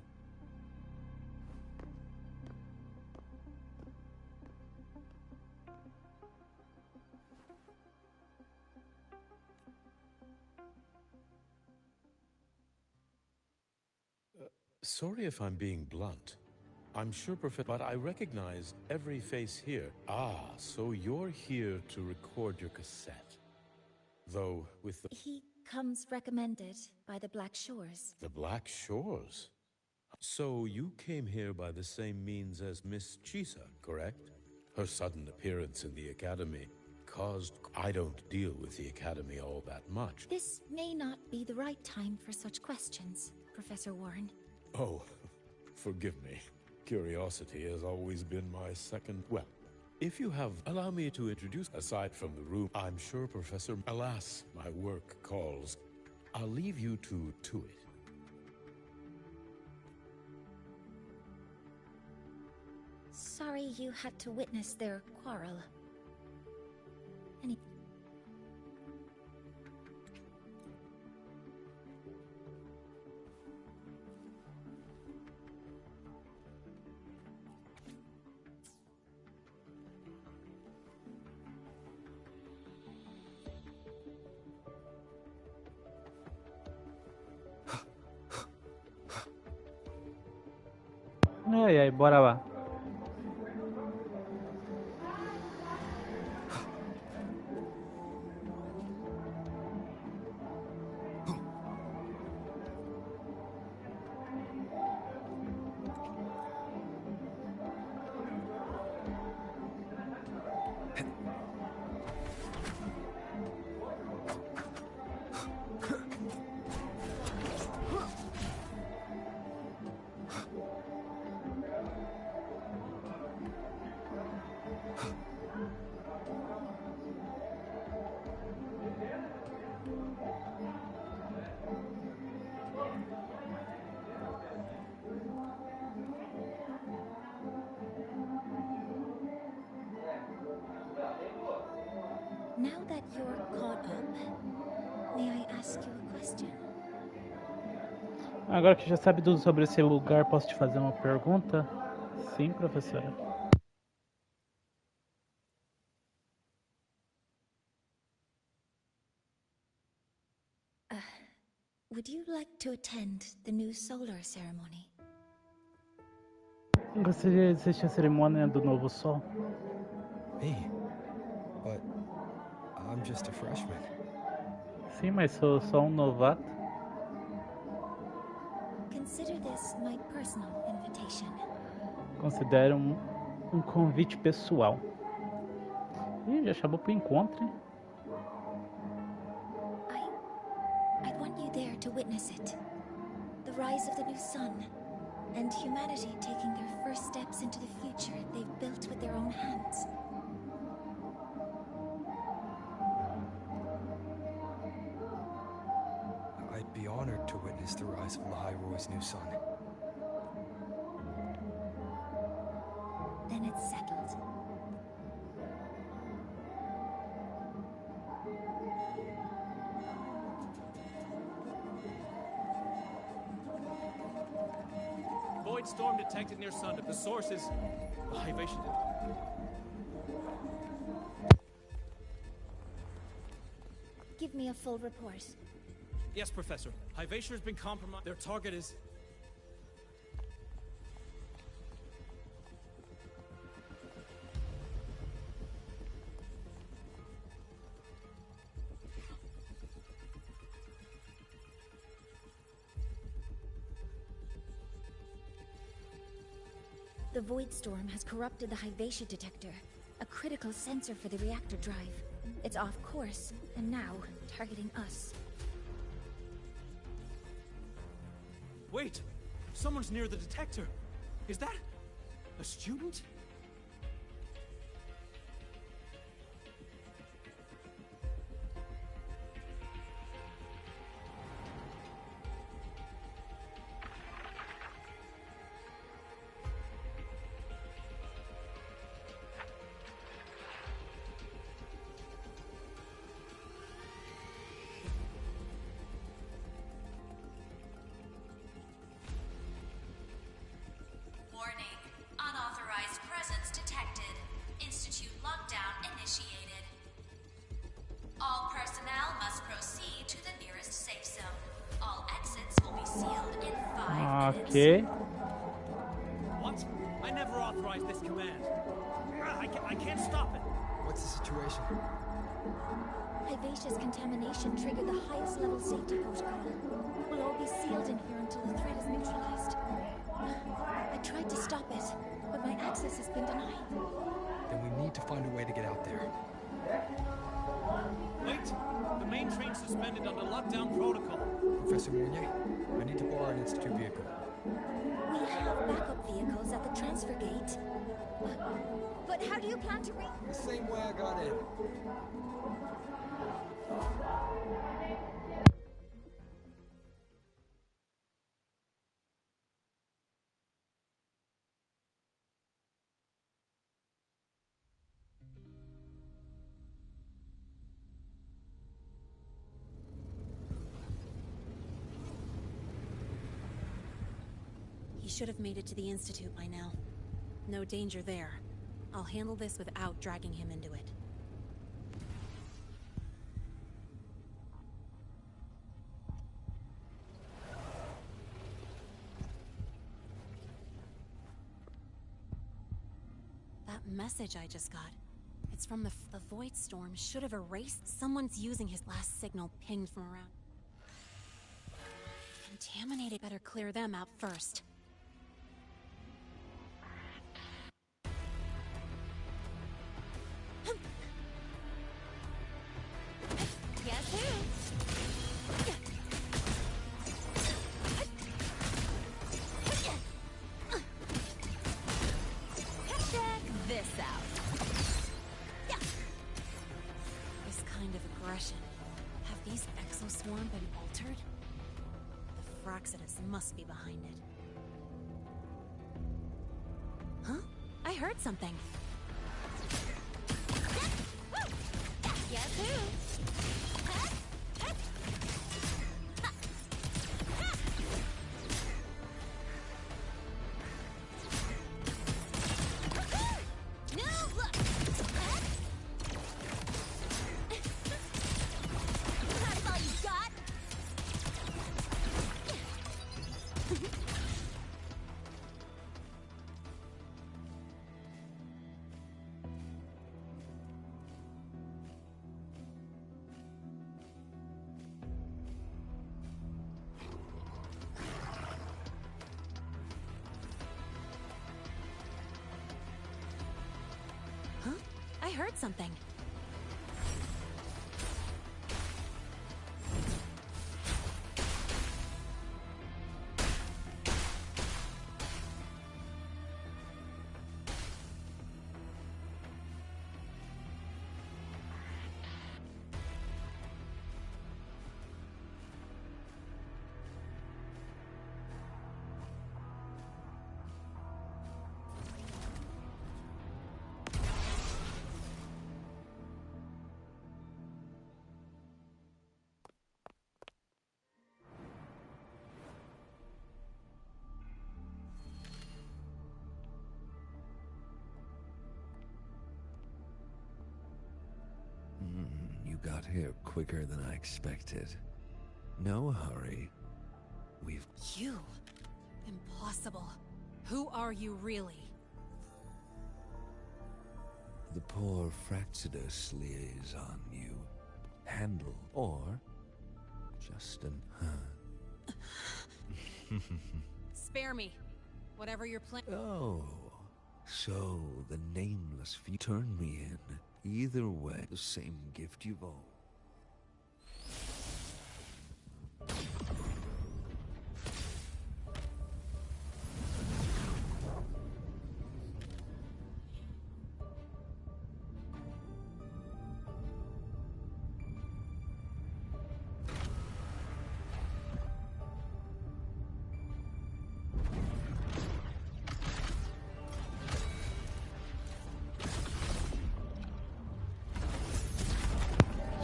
Sorry if I'm being blunt. I'm sure, but I recognize every face here. Ah, so you're here to record your cassette. Though, with the... He comes recommended by the Black Shores. The Black Shores? So you came here by the same means as Miss Chisa, correct? Her sudden appearance in the Academy caused... I don't deal with the Academy all that much. This may not be the right time for such questions, Professor Warren. Oh, forgive me. Curiosity has always been my second... Well, if you have... Allow me to introduce... Aside from the room, I'm sure Professor... Alas, my work calls. I'll leave you to it. Sorry you had to witness their quarrel. E aí, bora lá. Now that you're caught up, may I ask you a question? Agora que já sabe tudo sobre esse lugar, posso te fazer uma pergunta? Sim, professora. Would you like to attend the new solar ceremony? Gostaria de assistir a cerimônia do novo sol. Me? But I'm just a freshman. Sim, mas sou só um novato. Consider this my personal invitation. Considere um convite pessoal. Ih, já chamou pro encontro, hein? I want you there to witness it. The rise of the new sun, and humanity taking their first steps into the future they've built with their own hands. I'd be honored to witness the rise of Lahai-Roy's new sun. Then it's settled. Void storm detected near sun. The source is... Lahai-Vation. give me a full report. Yes, Professor. Hyvatia has been compromised. Their target is... The Void Storm has corrupted the Hyvatia detector, a critical sensor for the reactor drive. It's off course, and now targeting us. Wait! Someone's near the detector. Is that... a student? Warning. Unauthorized presence detected. Institute lockdown initiated. All personnel must proceed to the nearest safe zone. All exits will be sealed in 5 minutes. Ok. What? I never authorized this command. I can't stop it. What's the situation? Hyvatia's contamination triggered the highest level safety protocol. We'll all be sealed in here until the threat is neutralized. I tried to stop it, but my access has been denied. Then we need to find a way to get out there. Wait! The main train's suspended under lockdown protocol. Professor Mounier, I need to borrow an Institute vehicle. We have backup vehicles at the transfer gate. But how do you plan to The same way I got in. He should have made it to the Institute by now. No danger there. I'll handle this without dragging him into it. That message I just got. It's from the Void Storm should have erased. Someone's using his last signal pinged from around. Contaminated. Better clear them out first. Guess who? Check this out. This kind of aggression. Have these exoswarm been altered? The Fraxidus must be behind it. Huh? I heard something. Guess who? I heard something. You got here quicker than I expected. No hurry. We've... You? Impossible. Who are you really? The poor Fraxidus liaison you handle, or just an... Spare me. Whatever you're planning. Oh, so the nameless few turned me in. Either way, the same gift you've owned.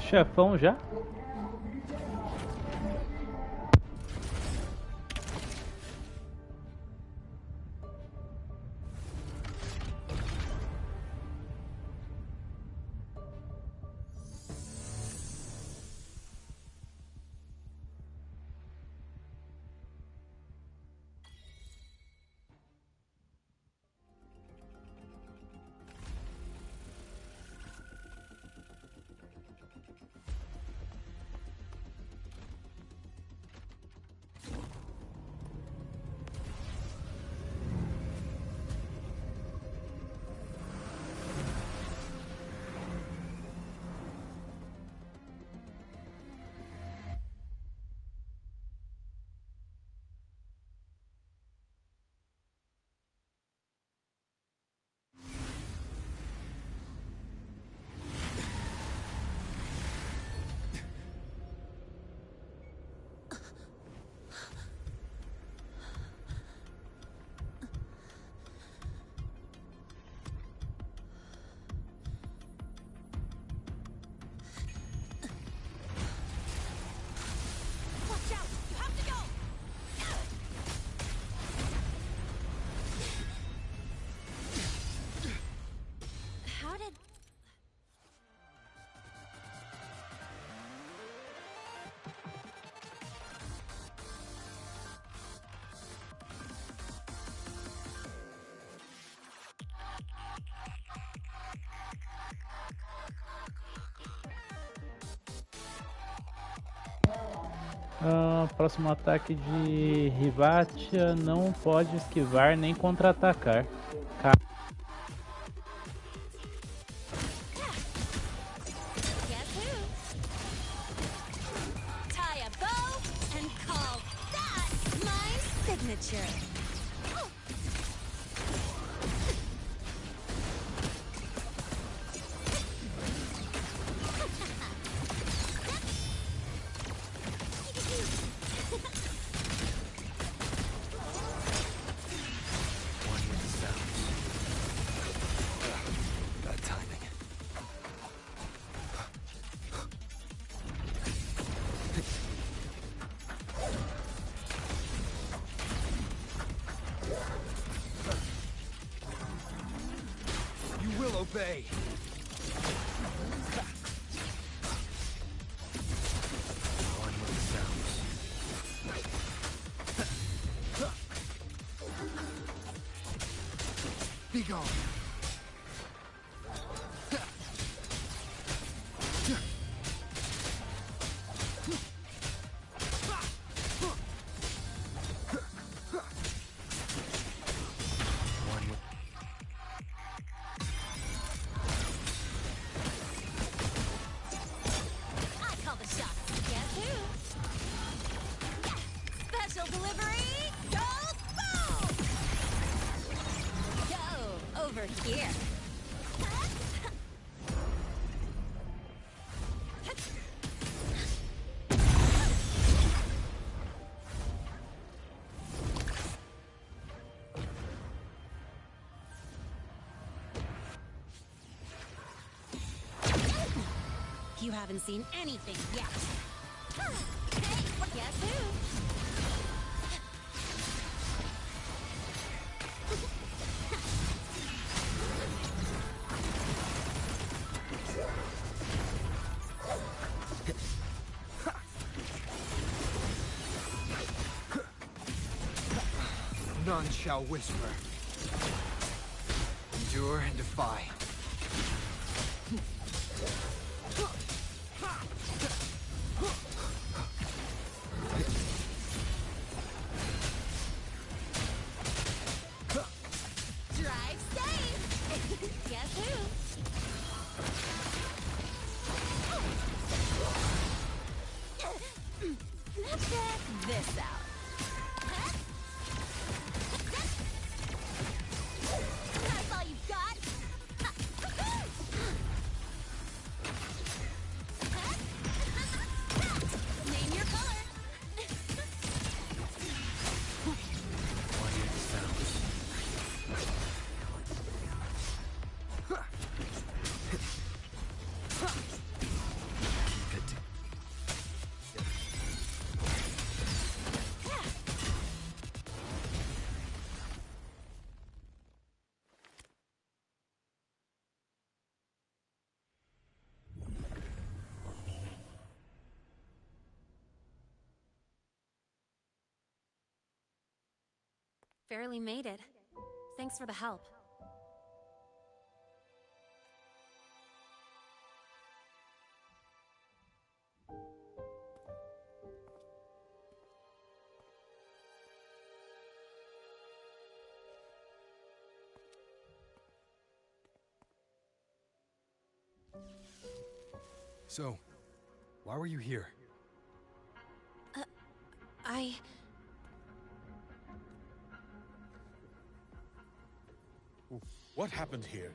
Chefão já? Próximo ataque de Rivatia não pode esquivar nem contra-atacar. Obey. On with the sounds. Be gone. Here. You haven't seen anything yet. Hey, guess who? None shall whisper. Endure and defy. Drive safe! Guess who? Check this out. That's all you've got? Name your color. Barely made it. Thanks for the help. So, why were you here? What happened here?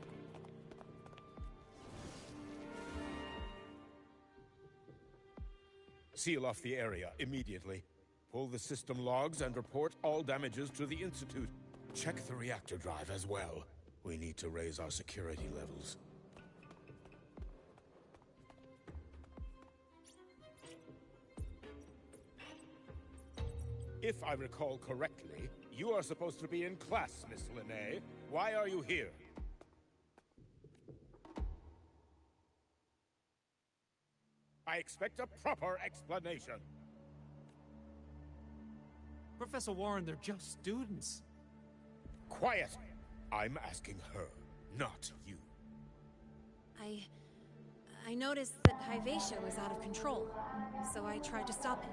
Seal off the area immediately. Pull the system logs and report all damages to the Institute. Check the reactor drive as well. We need to raise our security levels. If I recall correctly, you are supposed to be in class, Miss Linnae. Why are you here? I expect a proper explanation. Professor Warren, they're just students. Quiet! I'm asking her, not you. I noticed that Hyvatia was out of control, so I tried to stop it.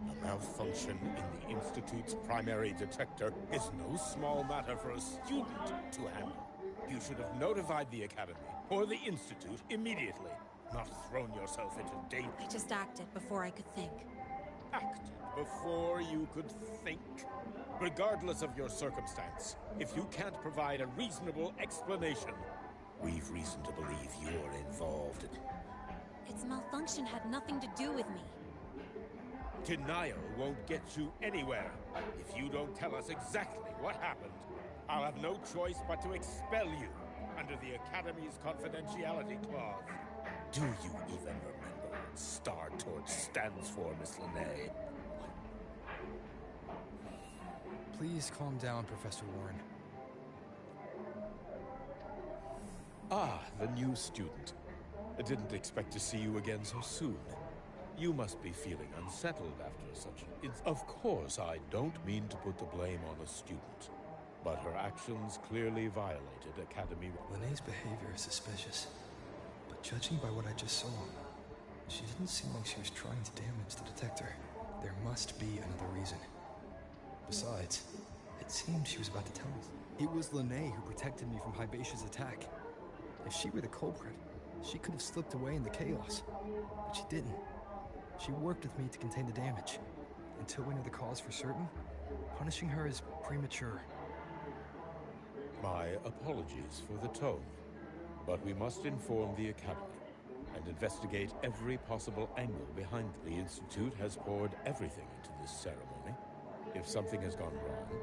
A malfunction in the Institute's primary detector is no small matter for a student to handle. You should have notified the Academy or the Institute immediately, not thrown yourself into danger. I just acted before I could think. Acted before you could think? Regardless of your circumstance, if you can't provide a reasonable explanation, we've reason to believe you're involved. Its malfunction had nothing to do with me. Denial won't get you anywhere. If you don't tell us exactly what happened, I'll have no choice but to expel you under the Academy's confidentiality clause. Do you even remember what Star Torch stands for, Miss Linnae? Please calm down, Professor Warren. Ah, the new student. I didn't expect to see you again so soon. You must be feeling unsettled after such an Of course, I don't mean to put the blame on a student, but her actions clearly violated Academy... Linnae's behavior is suspicious, but judging by what I just saw, she didn't seem like she was trying to damage the detector. There must be another reason. Besides, it seemed she was about to tell us. It was Linnae who protected me from Hybatia's attack. If she were the culprit, she could have slipped away in the chaos, but she didn't. She worked with me to contain the damage. Until we know the cause for certain, punishing her is premature. My apologies for the tone, but we must inform the Academy and investigate every possible angle behind it. The Institute has poured everything into this ceremony. If something has gone wrong,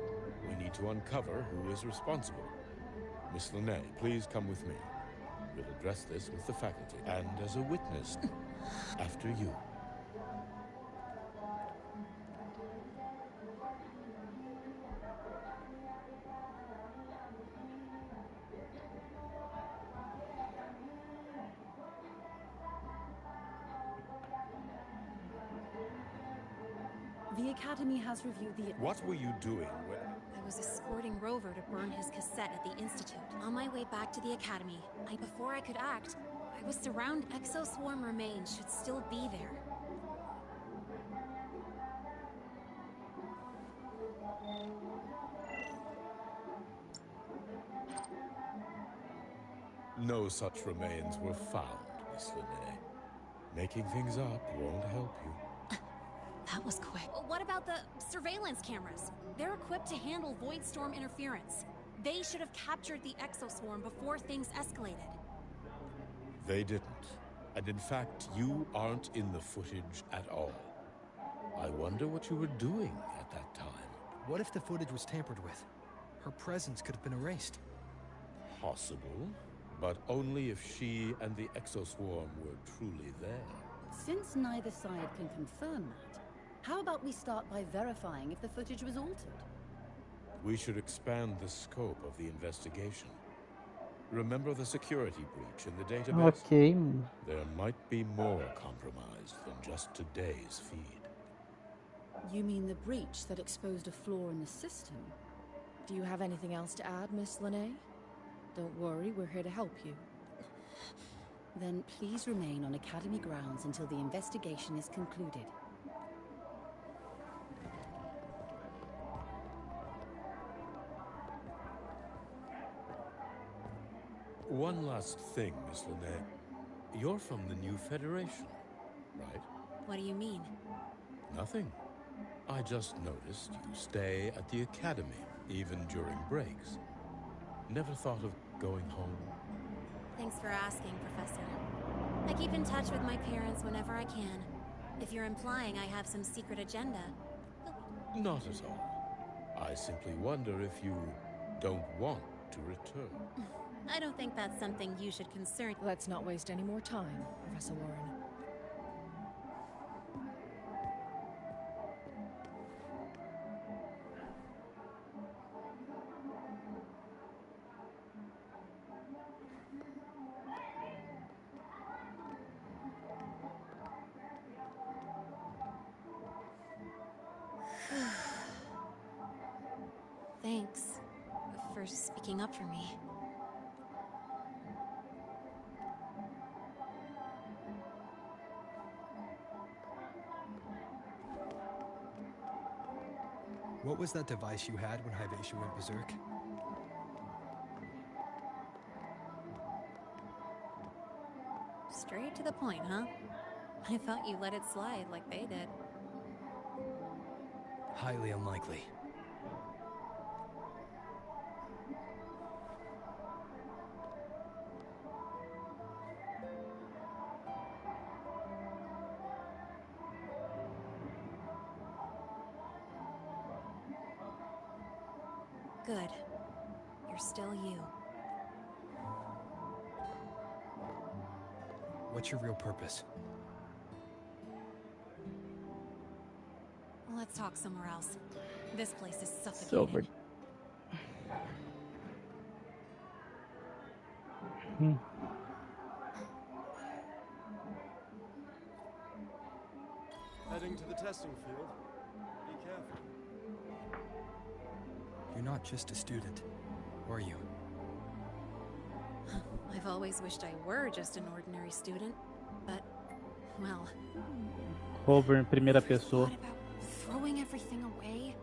we need to uncover who is responsible. Miss Linnae, please come with me. We'll address this with the faculty, and as a witness, after you. The Academy has reviewed the... What were you doing when... I was escorting Rover to burn his cassette at the Institute. On my way back to the Academy, before I could act, I was surrounded. Exoswarm remains should still be there. No such remains were found, Miss Linnae. Making things up won't help you. That was quick. What about the surveillance cameras? They're equipped to handle void storm interference. They should have captured the exoswarm before things escalated. They didn't. And in fact, you aren't in the footage at all. I wonder what you were doing at that time. What if the footage was tampered with? Her presence could have been erased. Possible, but only if she and the exoswarm were truly there. Since neither side can confirm that, how about we start by verifying if the footage was altered? We should expand the scope of the investigation. Remember the security breach in the database? Ok. There might be more compromised than just today's feed. You mean the breach that exposed a flaw in the system? Do you have anything else to add, Miss Linnae? Don't worry, we're here to help you. Then please remain on Academy grounds until the investigation is concluded. One last thing, Miss Linnae. You're from the new Federation, right? What do you mean? Nothing. I just noticed you stay at the Academy, even during breaks. Never thought of going home? Thanks for asking, Professor. I keep in touch with my parents whenever I can. If you're implying I have some secret agenda... Not at all. I simply wonder if you don't want to return. I don't think that's something you should concern. Let's not waste any more time, Professor Warren. Thanks for speaking up for me. What was that device you had when Hyvatia went berserk? Straight to the point, huh? I thought you let it slide like they did. Highly unlikely. Good. You're still you. What's your real purpose? Let's talk somewhere else. This place is suffocating. Silver. Heading to the testing field. Be careful. You're not just a student, are you? I've always wished I were just an ordinary student, but, well... Cover em primeira pessoa. Throwing everything away?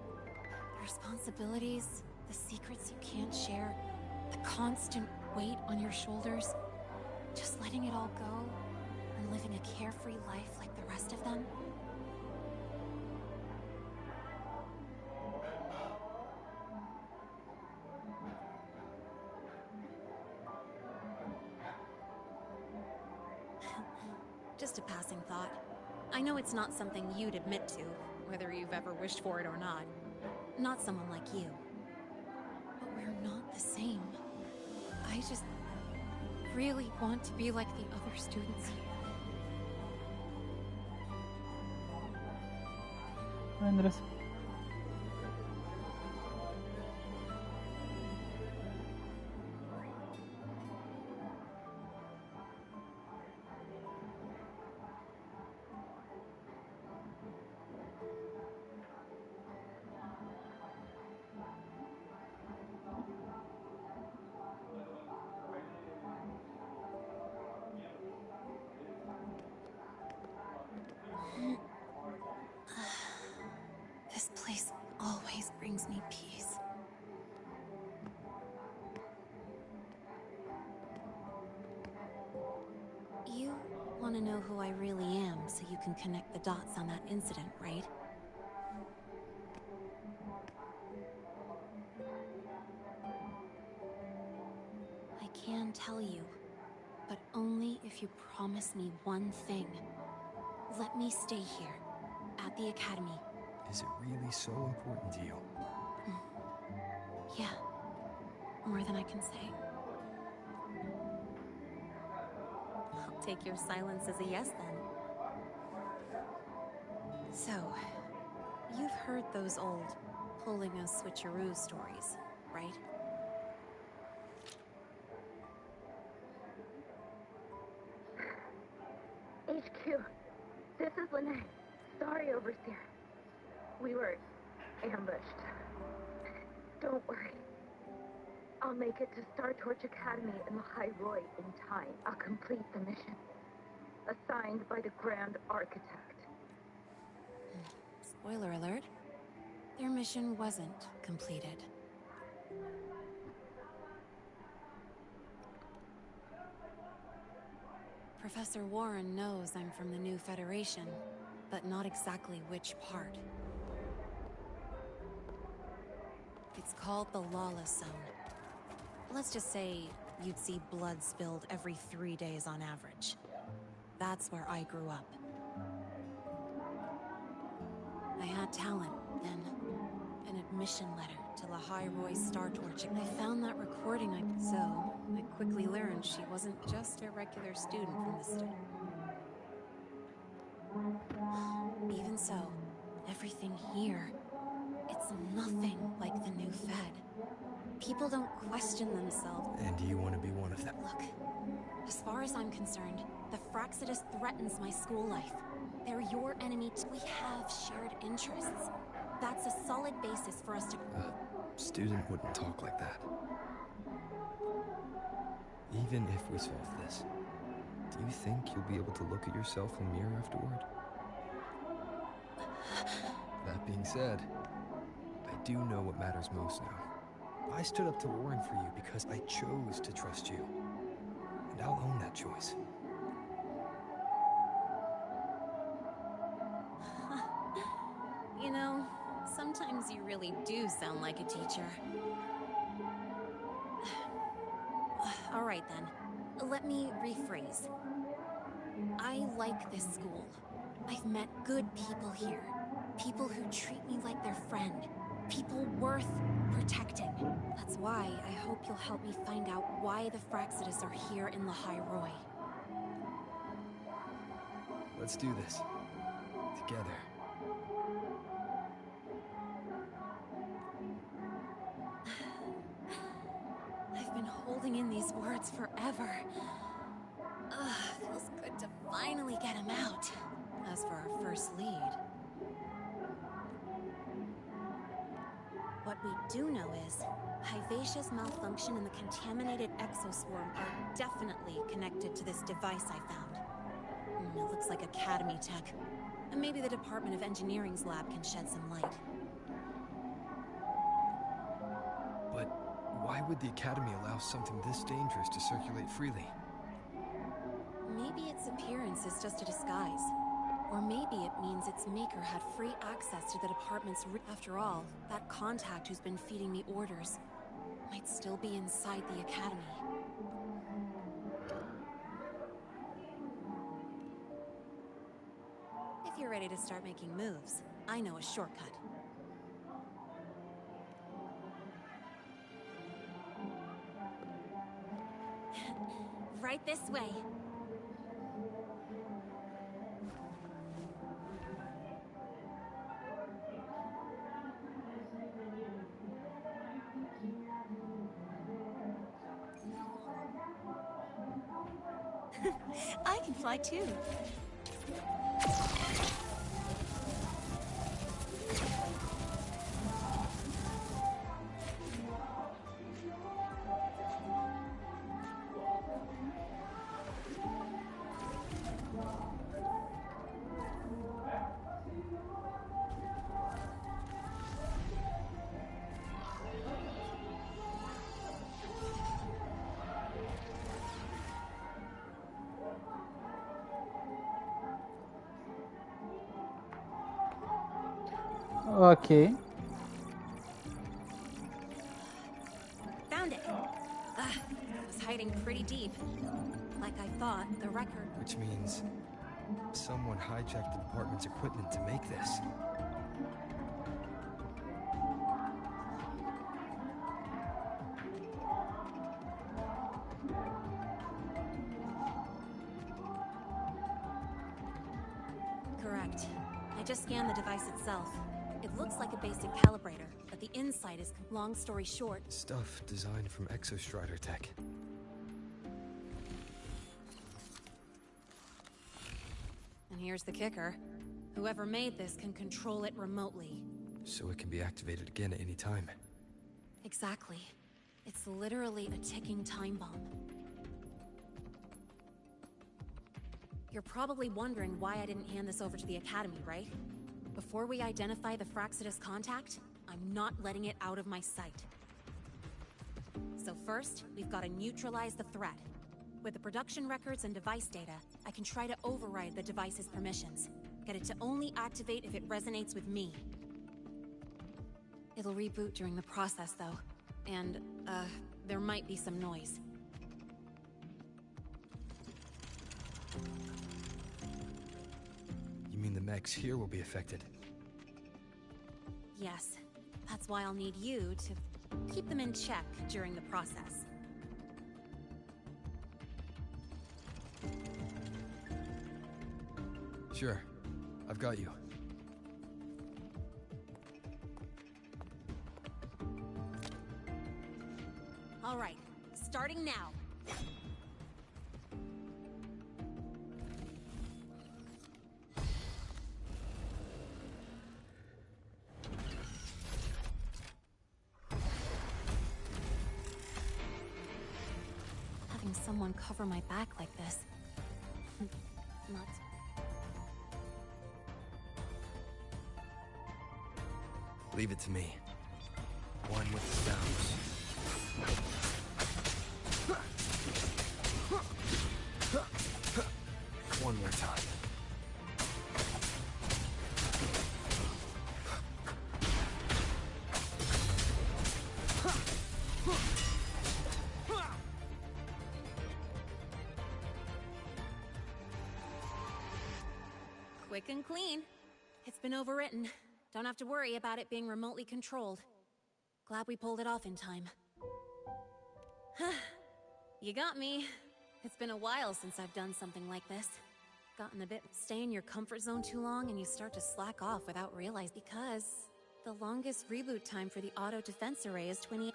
The responsibilities, the secrets you can't share, the constant weight on your shoulders. Just letting it all go and living a carefree life like the rest of them? Just a passing thought. I know it's not something you'd admit to, whether you've ever wished for it or not. Not someone like you. But we're not the same. I just really want to be like the other students here. Andrés. me peace. You want to know who I really am so you can connect the dots on that incident, right? I can tell you, but only if you promise me one thing. Let me stay here, at the academy. Is it really so important to you? Yeah, more than I can say. I'll take your silence as a yes then. So, you've heard those old pulling a switcheroo stories, right? HQ, this is Lene. Sorry, Overseer. We were ambushed. Don't worry. I'll make it to Star Torch Academy in the High Roy in time. I'll complete the mission. Assigned by the Grand Architect. Spoiler alert. Their mission wasn't completed. Professor Warren knows I'm from the new Federation, but not exactly which part. It's called the Lawless Zone. Let's just say you'd see blood spilled every 3 days on average. That's where I grew up. I had talent, then an admission letter to the High Roy Star Torch, and I found that recording. So I quickly learned she wasn't just a regular student from the Even so, everything here, it's nothing like the new Fed. People don't question themselves. And do you want to be one of them? Look, as far as I'm concerned, the Fraxidus threatens my school life. They're your enemy. We have shared interests. That's a solid basis for us to... A student wouldn't talk like that. Even if we solve this, do you think you'll be able to look at yourself in the mirror afterward? That being said, I do know what matters most now. I stood up to Warren for you because I chose to trust you. And I'll own that choice. You know, sometimes you really do sound like a teacher. All right then, let me rephrase. I like this school. I've met good people here. People who treat me like their friend. People worth protecting. That's why I hope you'll help me find out why the Fraxidus are here in the High Roy. Let's do this. Together. I've been holding in these words forever. Feels good to finally get him out. As for our first lead... What we do know is, Hyvatia's malfunction and the contaminated exoswarm are definitely connected to this device I found. It looks like Academy tech. And maybe the Department of Engineering's lab can shed some light. But why would the Academy allow something this dangerous to circulate freely? Maybe its appearance is just a disguise. Or maybe it means its maker had free access to the department's After all, that contact who's been feeding me orders might still be inside the Academy. If you're ready to start making moves, I know a shortcut. Right this way. I can fly too. Ok. Found it. It was hiding pretty deep. Like I thought, the record. Which means someone hijacked the department's equipment to make this. Correct. I just scanned the device itself. It looks like a basic calibrator, but the inside is, long story short, Stuff designed from Exostrider tech. and here's the kicker. Whoever made this can control it remotely. So it can be activated again at any time. Exactly. It's literally a ticking time bomb. You're probably wondering why I didn't hand this over to the Academy, right? Before we identify the Fraxidus contact, I'm not letting it out of my sight. So first, we've got to neutralize the threat. With the production records and device data, I can try to override the device's permissions. Get it to only activate if it resonates with me. It'll reboot during the process, though. And, there might be some noise. You mean the mechs here will be affected? Yes. That's why I'll need you to keep them in check during the process. Sure. I've got you. All right. Starting now. Having someone cover my back like this. Not. Leave it to me. One with the sounds. One more time. Quick and clean. It's been overwritten. Don't have to worry about it being remotely controlled. Glad we pulled it off in time. You got me. It's been a while since I've done something like this. Gotten a bit stay in your comfort zone too long and you start to slack off without realizing, because the longest reboot time for the auto defense array is 20.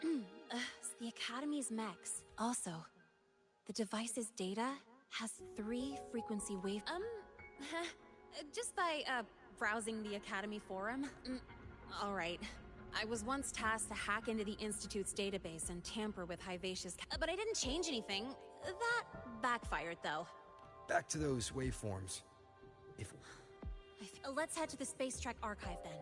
The Academy's mechs. Also, the device's data has 3 frequency wave. Just by browsing the Academy forum. All right. I was once tasked to hack into the Institute's database and tamper with Hivacious, but I didn't change anything. That backfired, though. Back to those waveforms. If... Let's head to the Space Trek archive, then.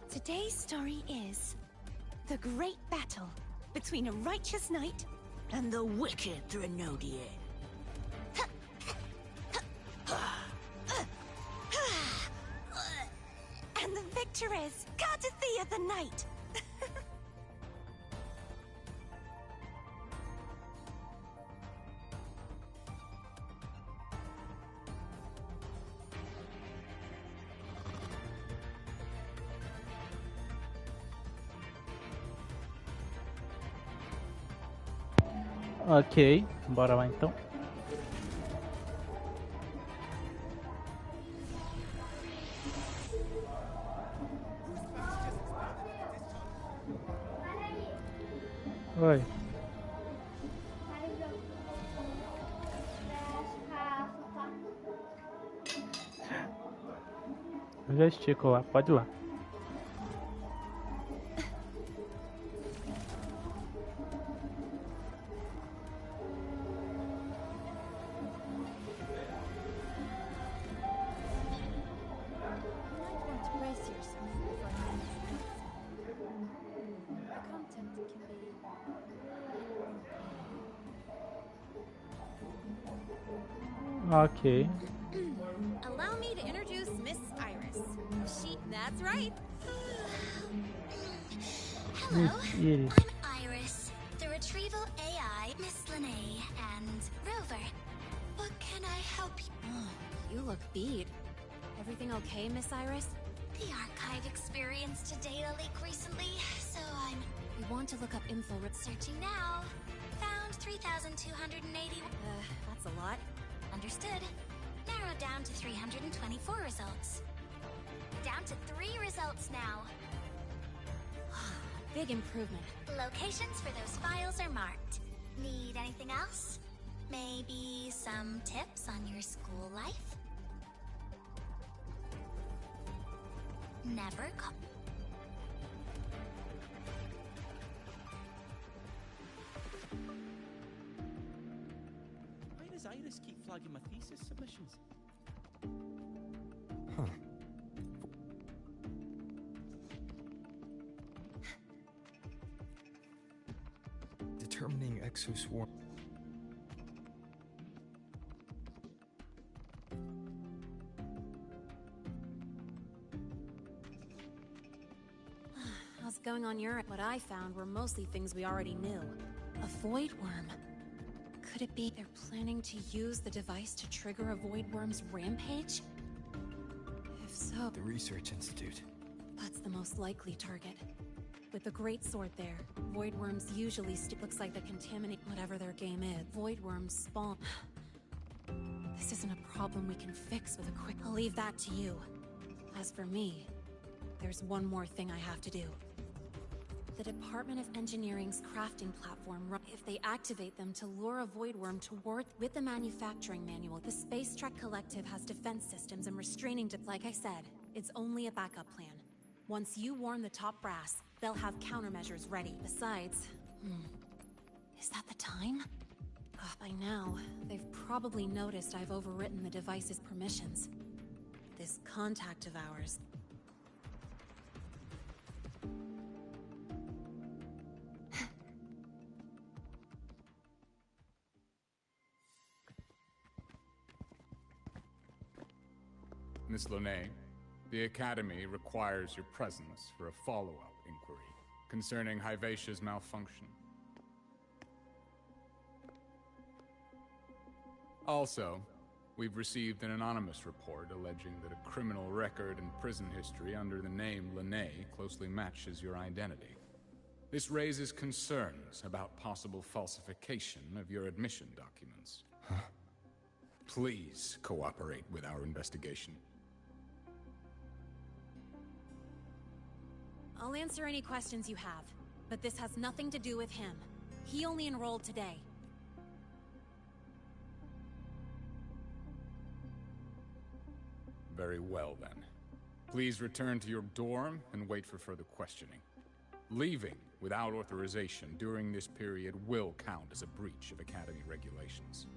Today's story is the great battle between a righteous knight and the wicked Drenodian. And the victor is Cardathea the Knight. Ok, bora lá então. Oi. Eu já estico lá, pode ir lá. Ok. Allow me to introduce Miss Iris. That's right. Hello, Iris. I'm Iris, the retrieval AI, Miss Lene, and Rover. What can I help you? Oh, you look beat. Everything okay, Miss Iris? The archive experienced a data leak recently, so I'm... We want to look up info. Searching now. Found 3,280... That's a lot. Understood. Narrowed down to 324 results. Down to 3 results now. Big improvement. Locations for those files are marked. Need anything else? Maybe some tips on your school life? Never come. Why does Iris keep flagging my thesis submissions? Huh. Determining exoswarm. How's it going on your end? What I found were mostly things we already knew. A void worm. Could it be they're planning to use the device to trigger a void worm's rampage? If so... The Research Institute. That's the most likely target. With the Great Sword there, void worms usually looks like they contaminate whatever their game is. Void worms spawn. This isn't a problem we can fix with a quick... I'll leave that to you. As for me, there's one more thing I have to do. The Department of Engineering's crafting platform, if they activate them to lure a void worm toward with the manufacturing manual, the Space Trek Collective has defense systems and restraining like I said, it's only a backup plan. Once you warn the top brass, they'll have countermeasures ready. Besides, is that the time? By now, they've probably noticed I've overwritten the device's permissions. This contact of ours. Miss Lene, the Academy requires your presence for a follow-up inquiry concerning Hyvatia's malfunction. Also, we've received an anonymous report alleging that a criminal record and prison history under the name Lene closely matches your identity. This raises concerns about possible falsification of your admission documents. Huh? Please cooperate with our investigation. I'll answer any questions you have, but this has nothing to do with him. He only enrolled today. Very well, then. Please return to your dorm and wait for further questioning. Leaving without authorization during this period will count as a breach of Academy regulations.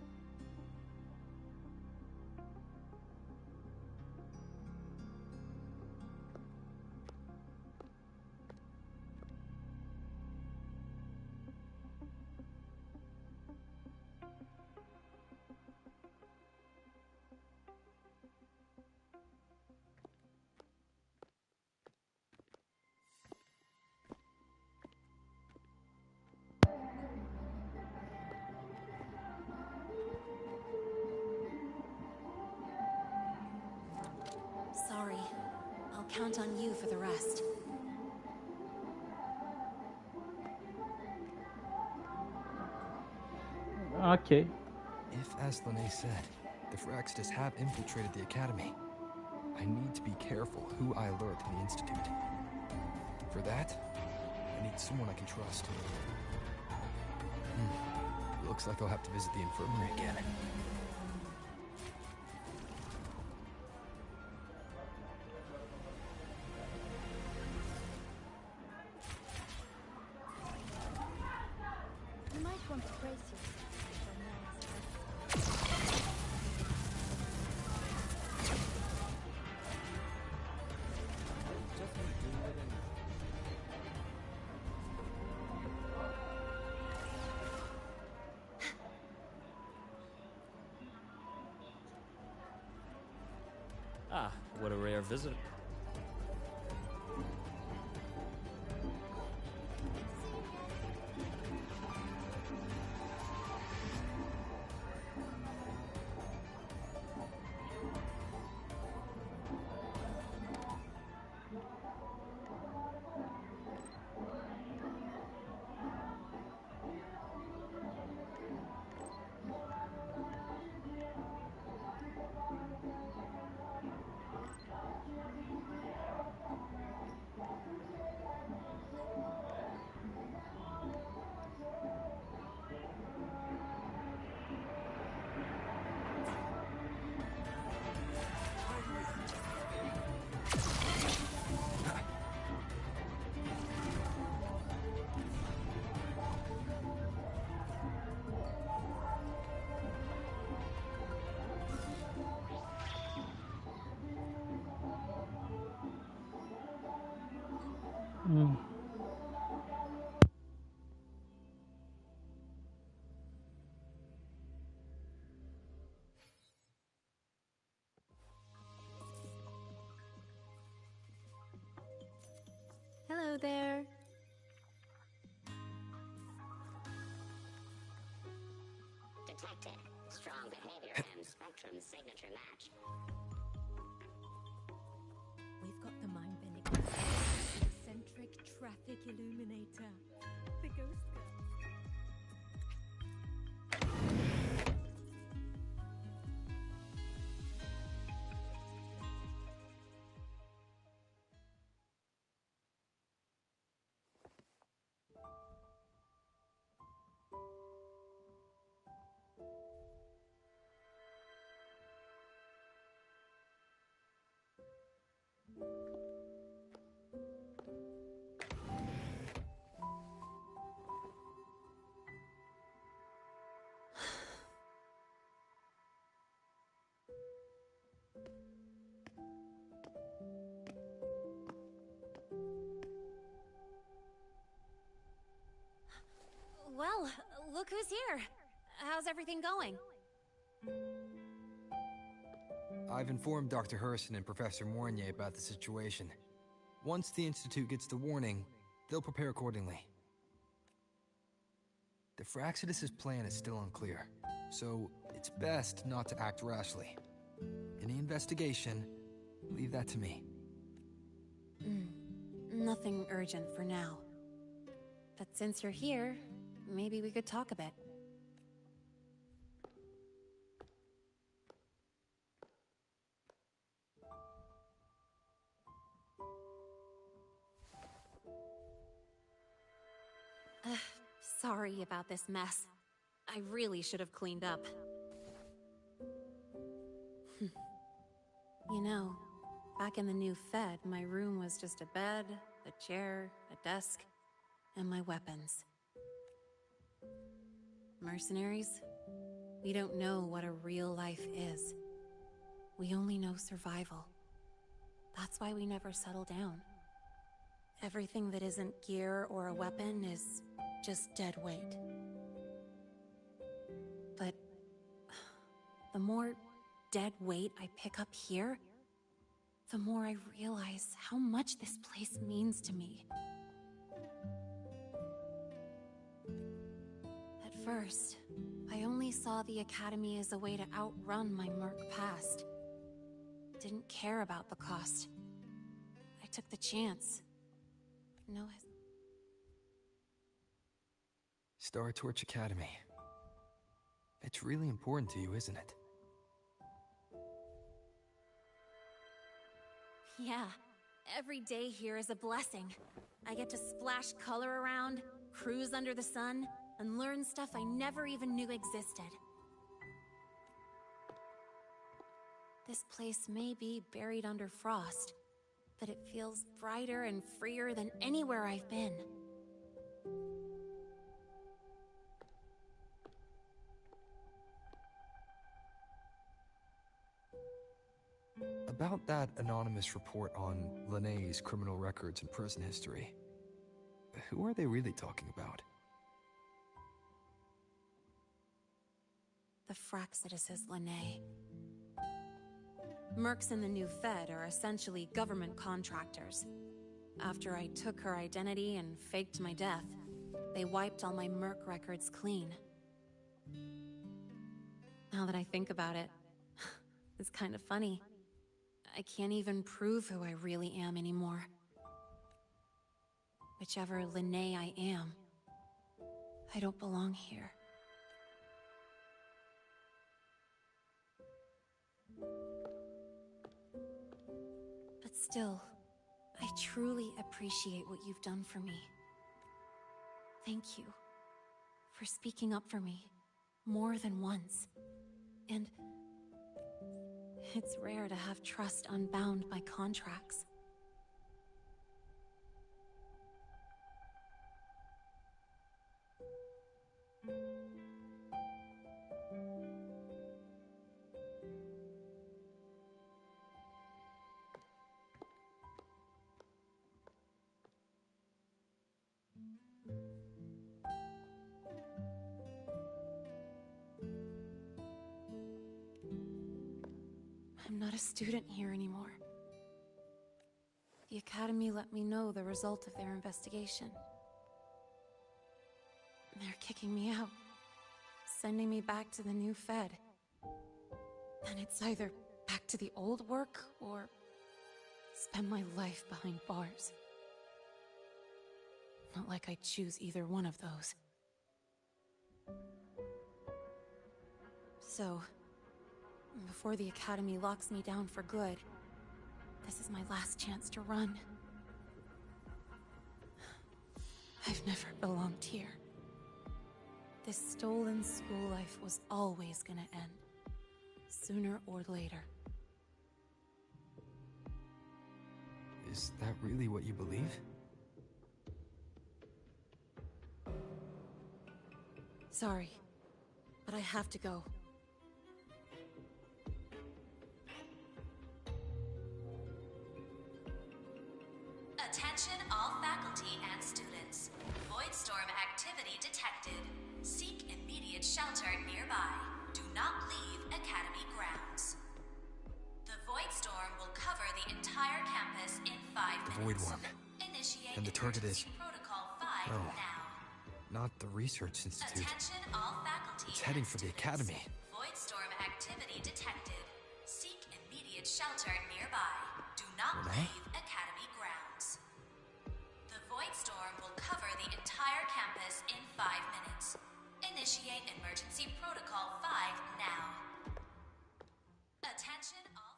Sorry. I'll count on you for the rest. Ok. If, as Lene said, the Phyrexidus have infiltrated the Academy, I need to be careful who I alert to the Institute. For that, I need someone I can trust. Looks like I'll have to visit the infirmary again. You might want to brace yourself for Ah, what a rare visitor. Hello there. Detected. Strong behavior and spectrum signature match. We've got the mind-bending eccentric traffic illuminator. The ghost girl. Well, look who's here. How's everything going? I've informed Dr. Hurston and Professor Mournier about the situation. Once the Institute gets the warning, they'll prepare accordingly. The Fraxidus' plan is still unclear, so it's best not to act rashly. Any investigation, leave that to me. Nothing urgent for now. But since you're here, maybe we could talk a bit. Sorry about this mess. I really should have cleaned up. You know, back in the new Fed, my room was just a bed, a chair, a desk, and my weapons. Mercenaries? We don't know what a real life is. We only know survival. That's why we never settle down. Everything that isn't gear or a weapon is just dead weight. But the more dead weight I pick up here, the more I realize how much this place means to me. At first, I only saw the Academy as a way to outrun my merc past. Didn't care about the cost. I took the chance. No Star Torch Academy. It's really important to you, isn't it? Yeah, every day here is a blessing. I get to splash color around, cruise under the sun, and learn stuff I never even knew existed. This place may be buried under frost, but it feels brighter and freer than anywhere I've been. About that anonymous report on Linné's criminal records and prison history, who are they really talking about? The Fraxidus's Linné. Mercs in the new Fed are essentially government contractors. After I took her identity and faked my death, they wiped all my Merc records clean. Now that I think about it, it's kind of funny. I can't even prove who I really am anymore. Whichever Linné I am, I don't belong here. But still, I truly appreciate what you've done for me. Thank you for speaking up for me more than once. And it's rare to have trust unbound by contracts. I'm not a student here anymore. The Academy let me know the result of their investigation. They're kicking me out, sending me back to the new Fed. And it's either back to the old work, or spend my life behind bars. Not like I choose either one of those. So, before the Academy locks me down for good, this is my last chance to run. I've never belonged here. This stolen school life was always gonna end, sooner or later. Is that really what you believe? Sorry, but I have to go. Attention all faculty and students. Voidstorm activity detected. Seek immediate shelter nearby. Do not leave Academy grounds. The Voidstorm will cover the entire campus in 5 Void minutes. Worm. Initiate And the target is... emergency protocol 5 Oh. now. Not the Research Institute. Attention all faculty It's heading and for the students. Academy. Voidstorm activity detected. Seek immediate shelter nearby. Do not Renee? leave Academy grounds. The Voidstorm will cover the entire campus in 5 minutes. Initiate emergency protocol 5 now. Attention all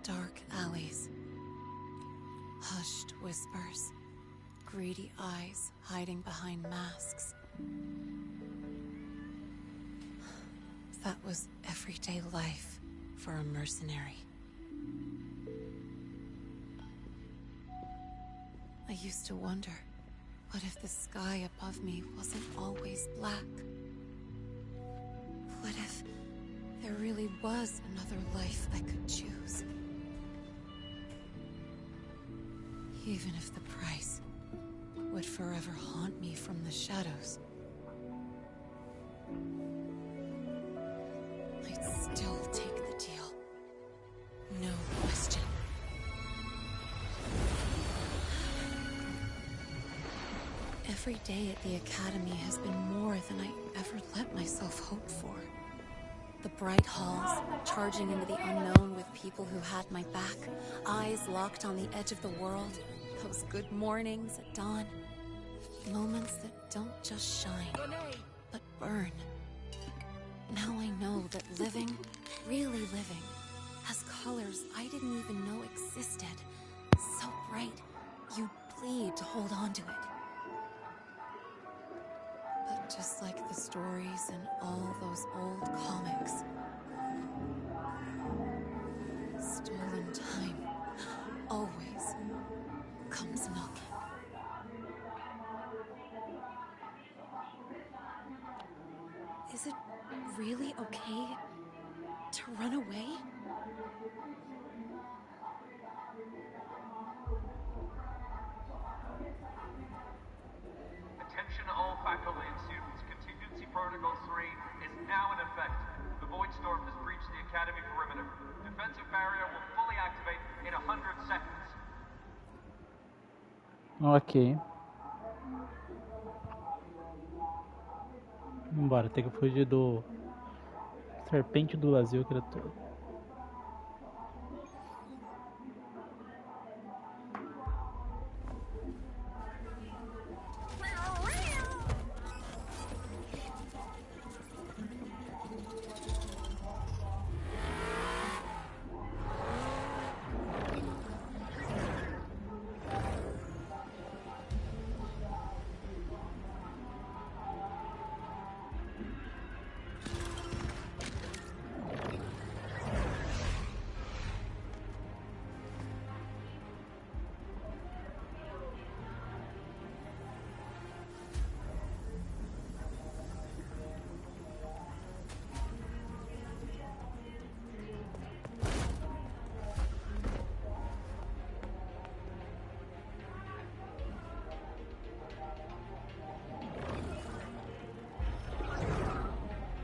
Dark alleys. Hushed whispers. Greedy eyes hiding behind masks. That was everyday life for a mercenary. I used to wonder, what if the sky above me wasn't always black? What if there really was another life I could choose? Even if the price would forever haunt me from the shadows, I'd still take the deal. No question. Every day at the Academy has been more than I ever let myself hope for. The bright halls, charging into the unknown with people who had my back, eyes locked on the edge of the world, those good mornings at dawn, moments that don't just shine, but burn. Now I know that living really living. Has colors I didn't even know existed. So bright, you'd plead to hold on to it. But just like the stories in all those old comics, stolen time always comes knocking. Is it really okay to run away? Attention all faculty and students. Contingency Protocol 3 is now in effect. The Void Storm has breached the Academy perimeter. Defensive barrier will fully activate in 100 seconds. Ok. Bora, tem que fugir do serpente do vazio que era todo.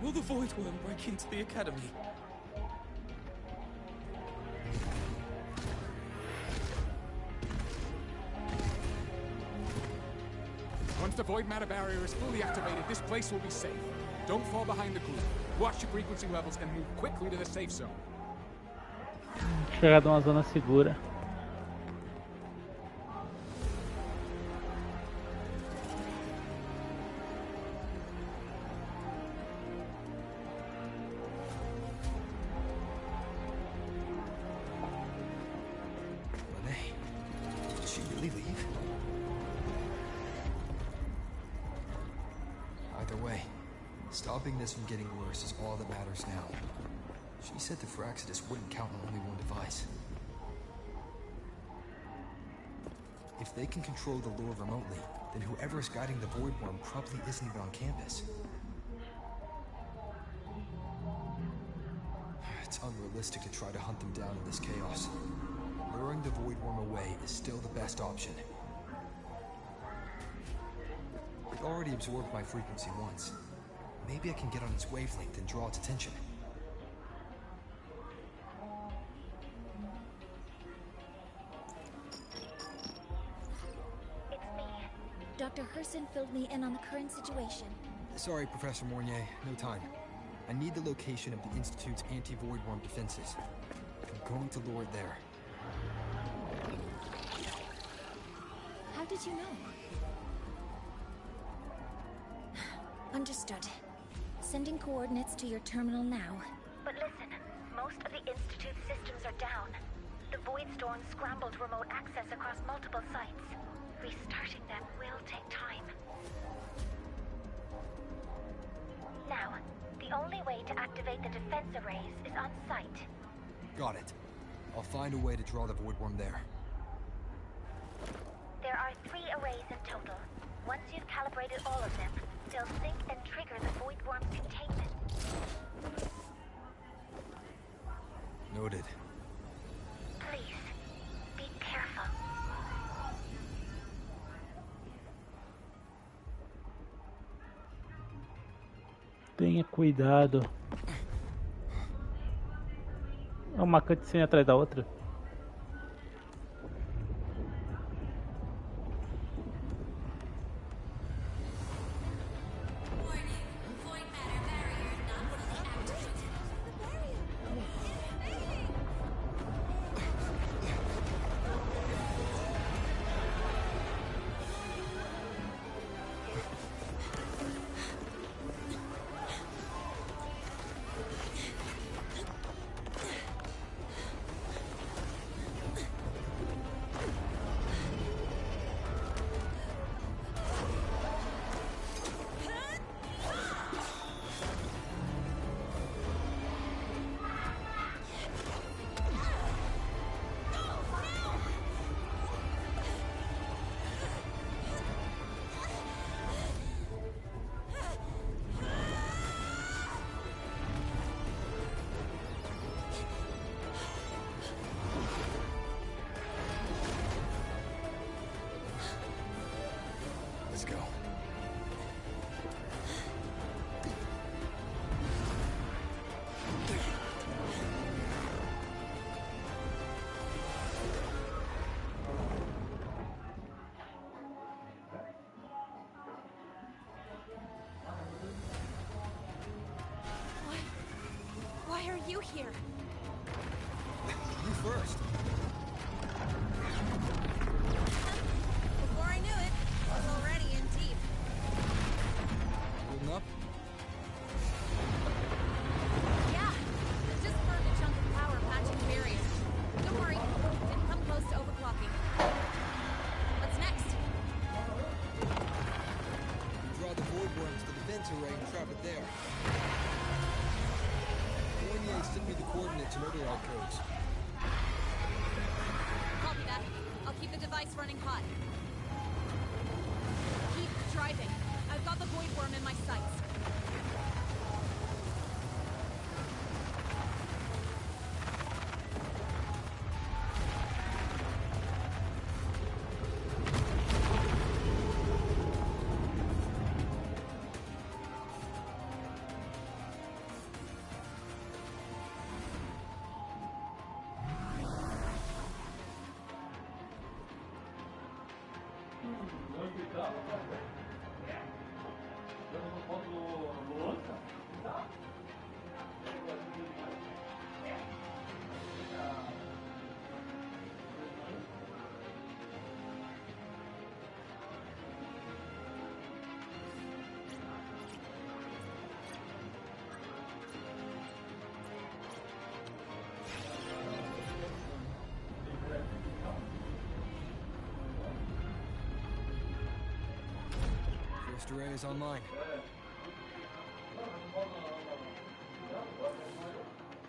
Will the Void Worm break into the Academy? Once the Void Matter Barrier is fully activated, this place will be safe. Don't fall behind the group. Watch your frequency levels and move quickly to the safe zone. Chegar numa zona segura. Stopping this from getting worse is all that matters now. She said the Fraxidus wouldn't count on only one device. If they can control the lure remotely, then whoever is guiding the Void Worm probably isn't even on campus. It's unrealistic to try to hunt them down in this chaos. Luring the Void Worm away is still the best option. It already absorbed my frequency once. Maybe I can get on its wavelength and draw its attention. It's me. Dr. Herson filled me in on the current situation. Sorry, Professor Mornier, no time. I need the location of the Institute's anti-Void Worm defenses. I'm going to lure it there. How did you know? Understood. Sending coordinates to your terminal now. But listen, most of the Institute's systems are down. The Void Storm scrambled remote access across multiple sites. Restarting them will take time. Now, the only way to activate the defense arrays is on site. Got it. I'll find a way to draw the Void Worm there. There are 3 arrays in total. Once you've calibrated all of them, they'll sync and trigger the Void Worm's containment. Noted. Please, be careful. Tenha cuidado. É uma cutscene atrás da outra. here. You first. Before I knew it, I was already in deep. Holding up? Yeah, just burned a chunk of power patching the barrier. Don't worry, didn't come close to overclocking. What's next? Draw the void worm to the defense array and trap it there. Fournier sent me the coordinates and override codes. Copy that. I'll keep the device running hot. Keep driving. I've got the void worm in my sights. First array is online.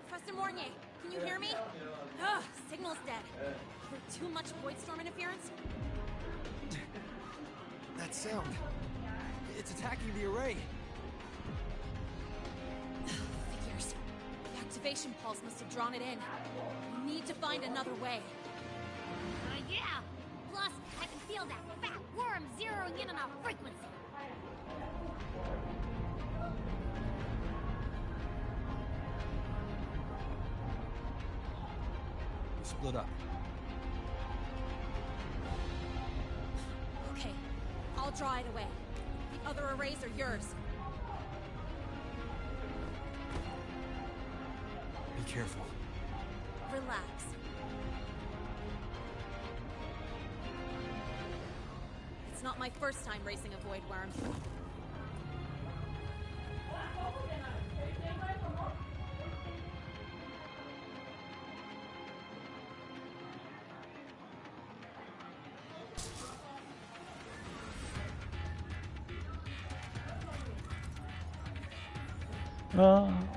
Professor Mornier, can you hear me? Ugh, signal's dead. Is there too much void storm interference? That sound. It's attacking the array. Figures. The activation pulse must have drawn it in. We need to find another way. Yeah! Plus, I can feel that fat worm zeroing in on our frequency. We split up. Okay, I'll draw it away. The other arrays are yours. Be careful. Relax. It's not my first time racing a void worm.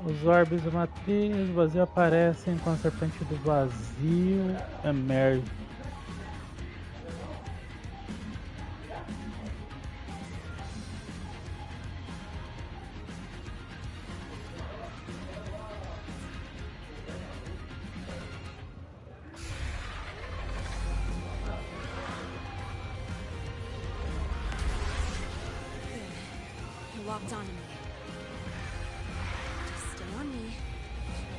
Os orbes da matriz vazio aparecem quando a serpente do vazio emerge. You locked onto me. Just stay on me.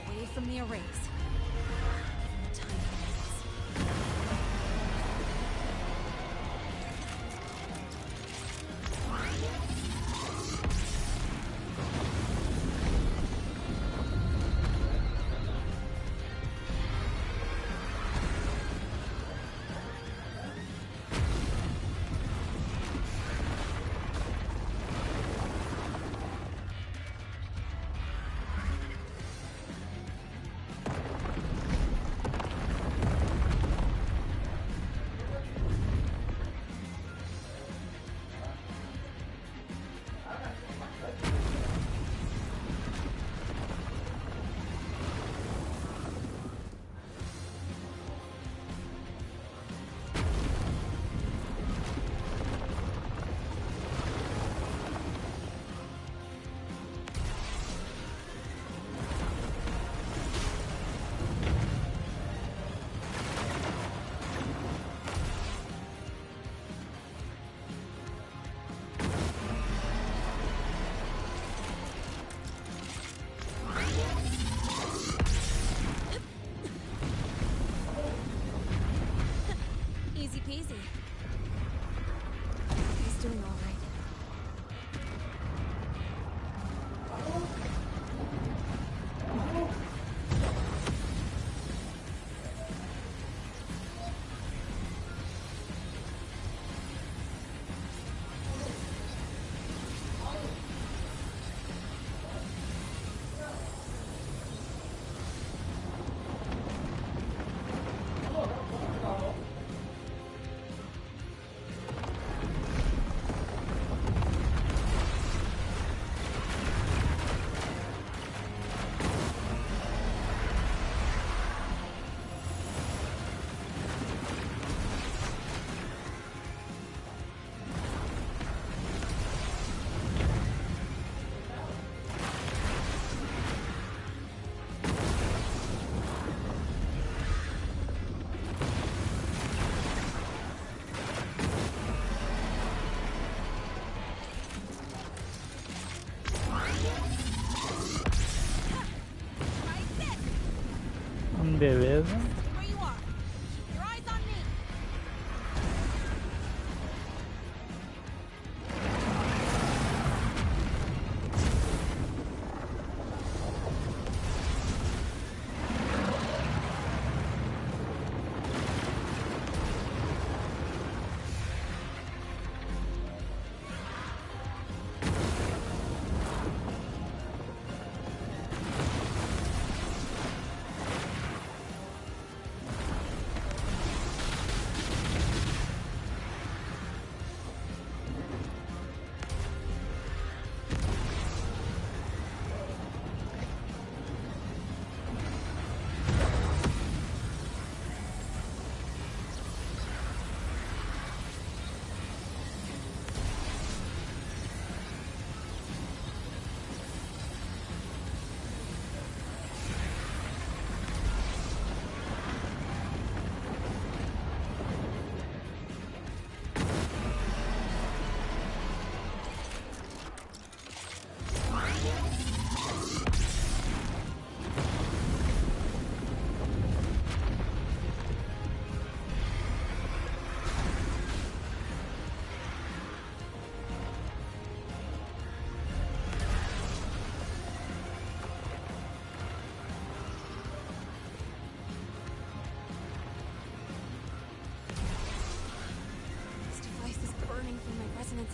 Away from the arrays. Give them time to release. Beleza. Where you are. Keep your eyes on me.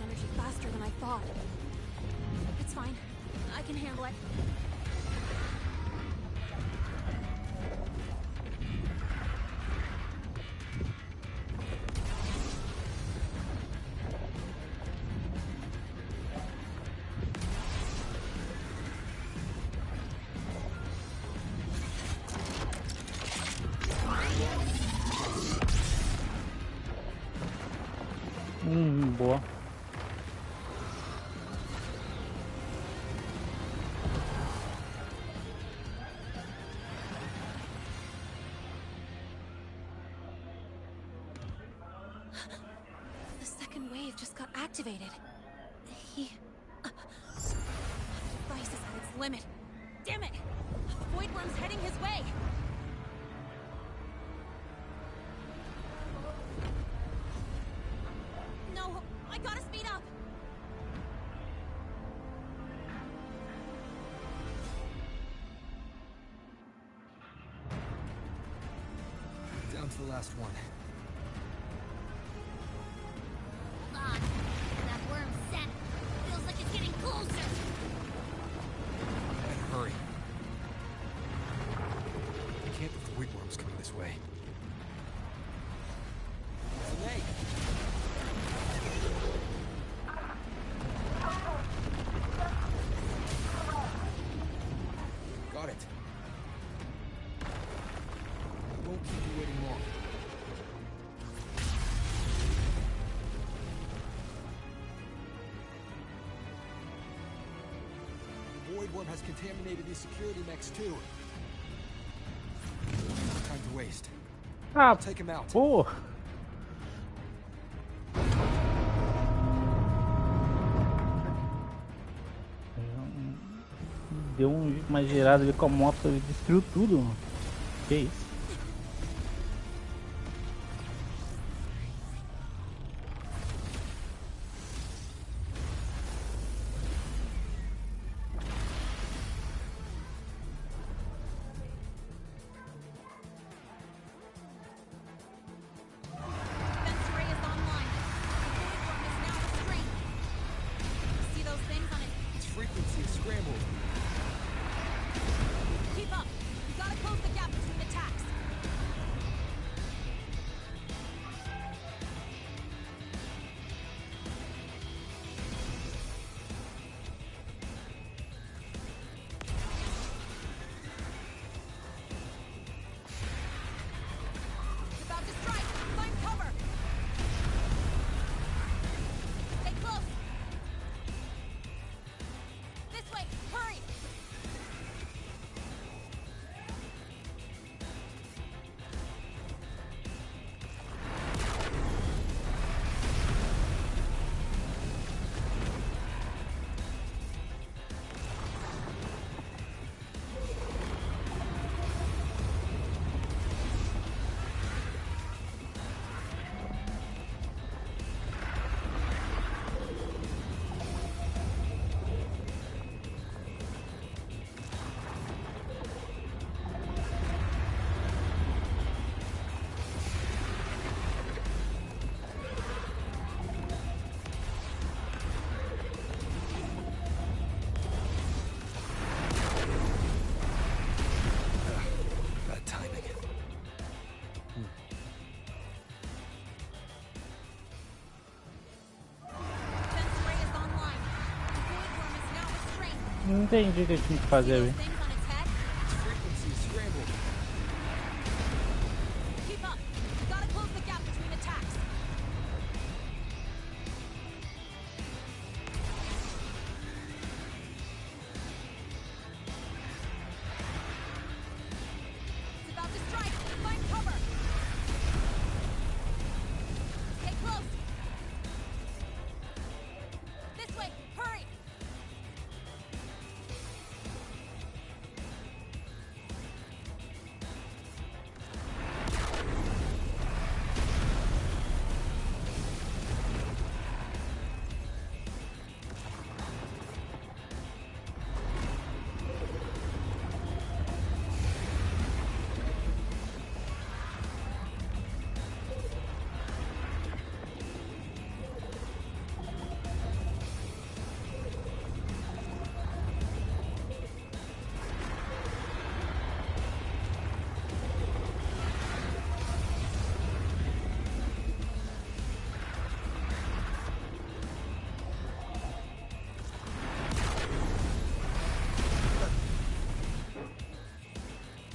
Energy faster than I thought. It's fine. I can handle it. Boa. The second wave just got activated. The device is at its limit. Damn it! The void worm's heading his way. No, I gotta speed up. Down to the last one. Hold on. That worm's set. Feels like it's getting closer. And hurry. I can't if the wheat worm's coming this way. Delay. Got it. I won't keep you waiting long. The void worm has contaminated these security mechs too. No time to waste. I'll take him out. Pô. Deu uma girada ali com a moto, ele destruiu tudo. Que isso? Keep up. We gotta close the gap between attacks. Não entendi o que eu tinha que fazer ali.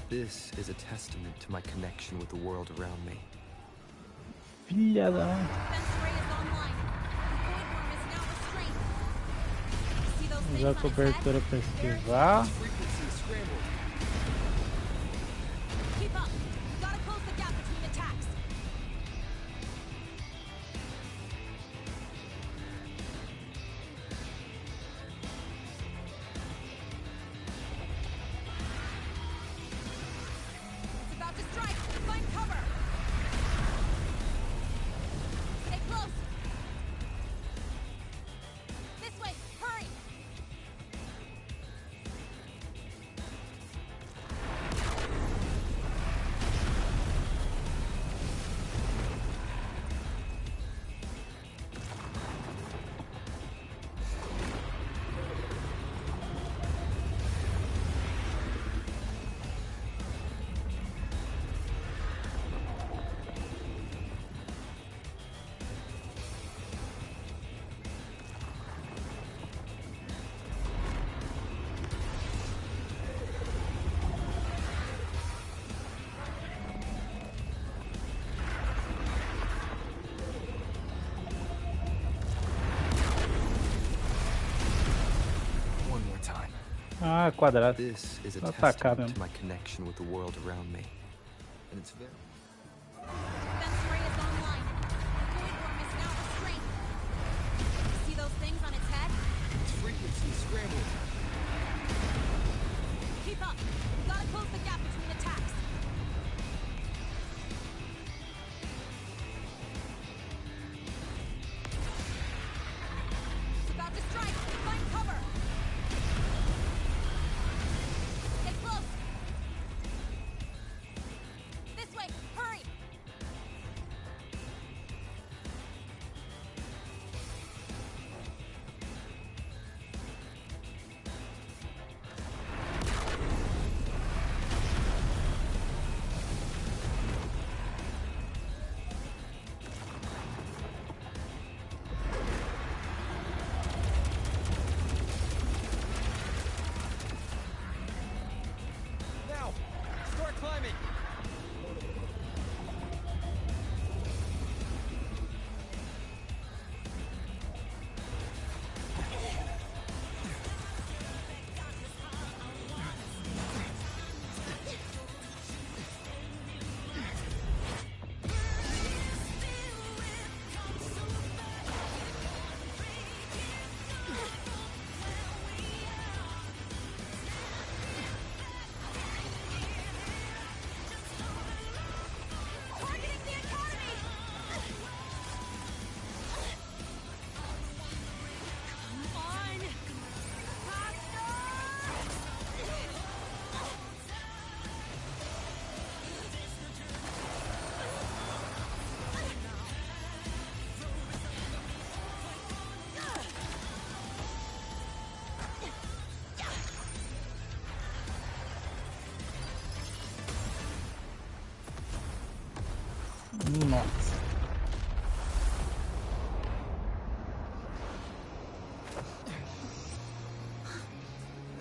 This is a testament to my connection with the world around me. Filha da mãe. Usar a cobertura para esquivar. Ah, quadrado. This is a Atacar testament mesmo. to my connection with the world around me. And it's very... See those things on its head? Its frequency scrambled. Keep up. Gotta close the gap between attacks. It's about to strike. Find cover. Stay close. This way. Hurry.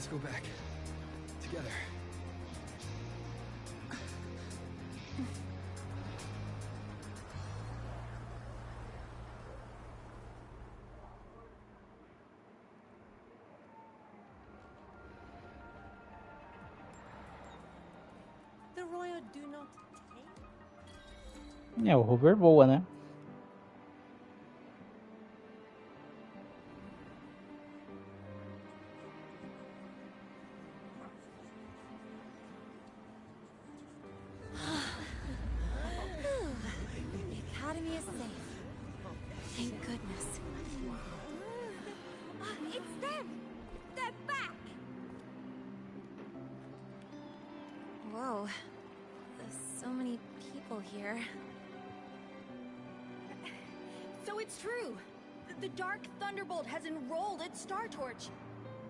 Let's go back. Together. The royal do not take. É, o rover voa, né? The academy is safe. Thank goodness. It's them! They're back! Whoa. There's so many people here. So it's true. The Dark Thunderbolt has enrolled at Star Torch.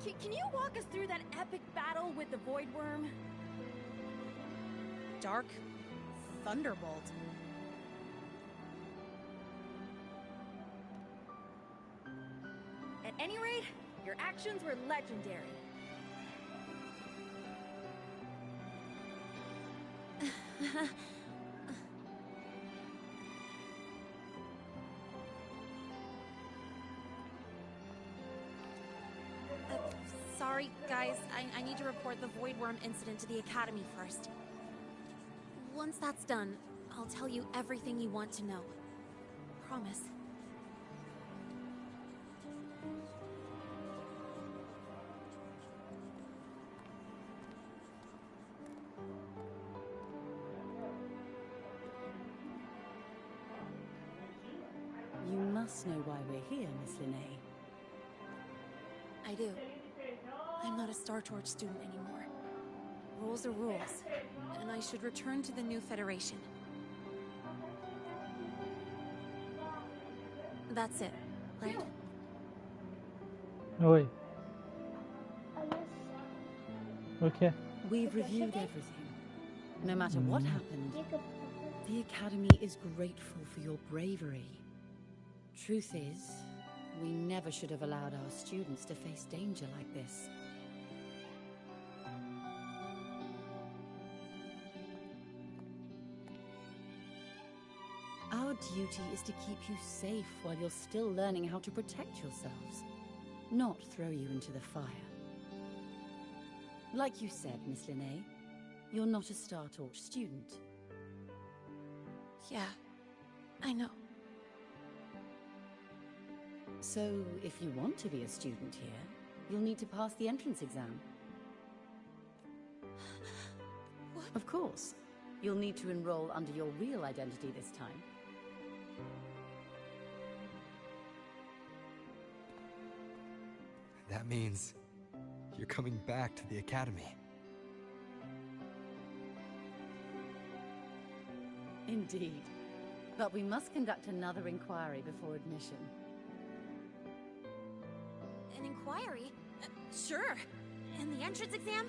Can you walk us through that epic battle with the Void Worm? Dark Thunderbolt. At any rate, your actions were legendary. Sorry, guys. I need to report the Void Worm incident to the Academy first. Once that's done, I'll tell you everything you want to know. Promise. You must know why we're here, Miss Linnae. I do. I'm not a Star Torch student anymore. Rules are rules, and I should return to the new Federation. That's it, right? Oi. Okay. We've reviewed everything. No matter what happened, the Academy is grateful for your bravery. Truth is, we never should have allowed our students to face danger like this. Our duty is to keep you safe while you're still learning how to protect yourselves, not throw you into the fire. Like you said, Miss Linnae, you're not a Star Torch student. Yeah, I know. So, if you want to be a student here, you'll need to pass the entrance exam. What? Of course. You'll need to enroll under your real identity this time. That means you're coming back to the Academy. Indeed. But we must conduct another inquiry before admission. An inquiry? Sure. And the entrance exam?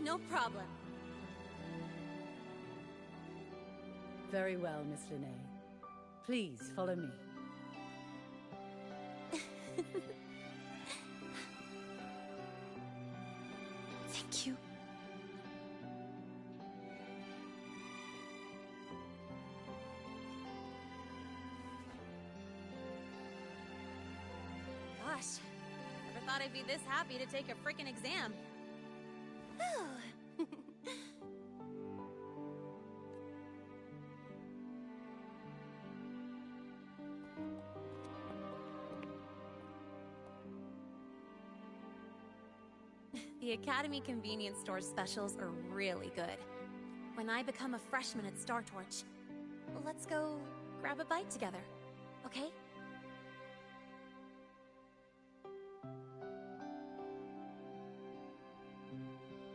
No problem. Very well, Miss Linnae. Please, follow me. Thank you. Gosh, never thought I'd be this happy to take a frickin' exam. The Academy convenience store specials are really good. When I become a freshman at Star Torch, let's go grab a bite together, okay?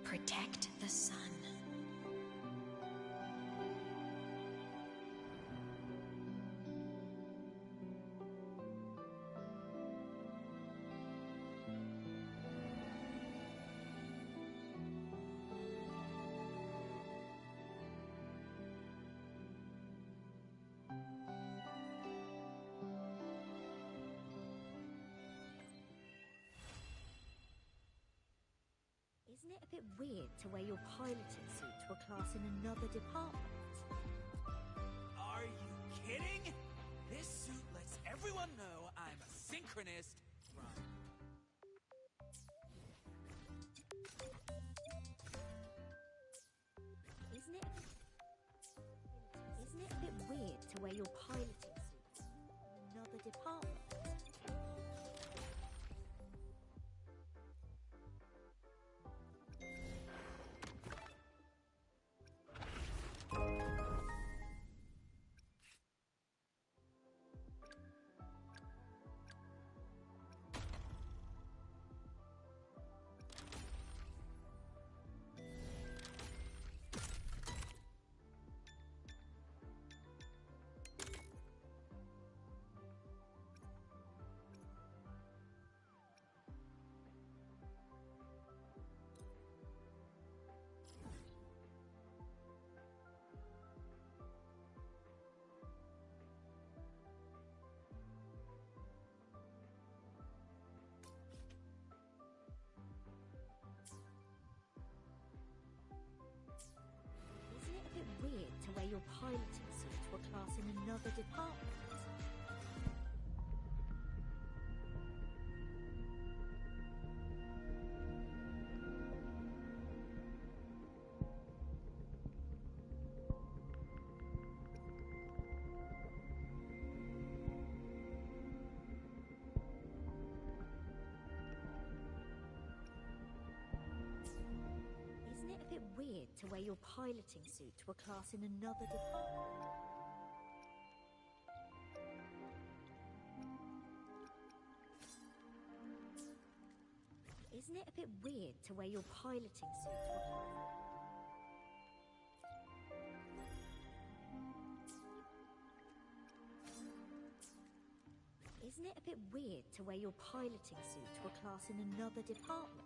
Protect the sun. Isn't it a bit weird to wear your piloting suit to a class in another department? Are you kidding? This suit lets everyone know I'm a synchronist from... Isn't it a bit weird to wear your piloting suit in another department? Isn't it a bit weird to wear your piloting suit to a class in another department? Isn't it a bit weird to wear your piloting suit to a class in another department? Isn't it a bit weird to wear your piloting suit to a class? Isn't it a bit weird to wear your piloting suit to a class in another department?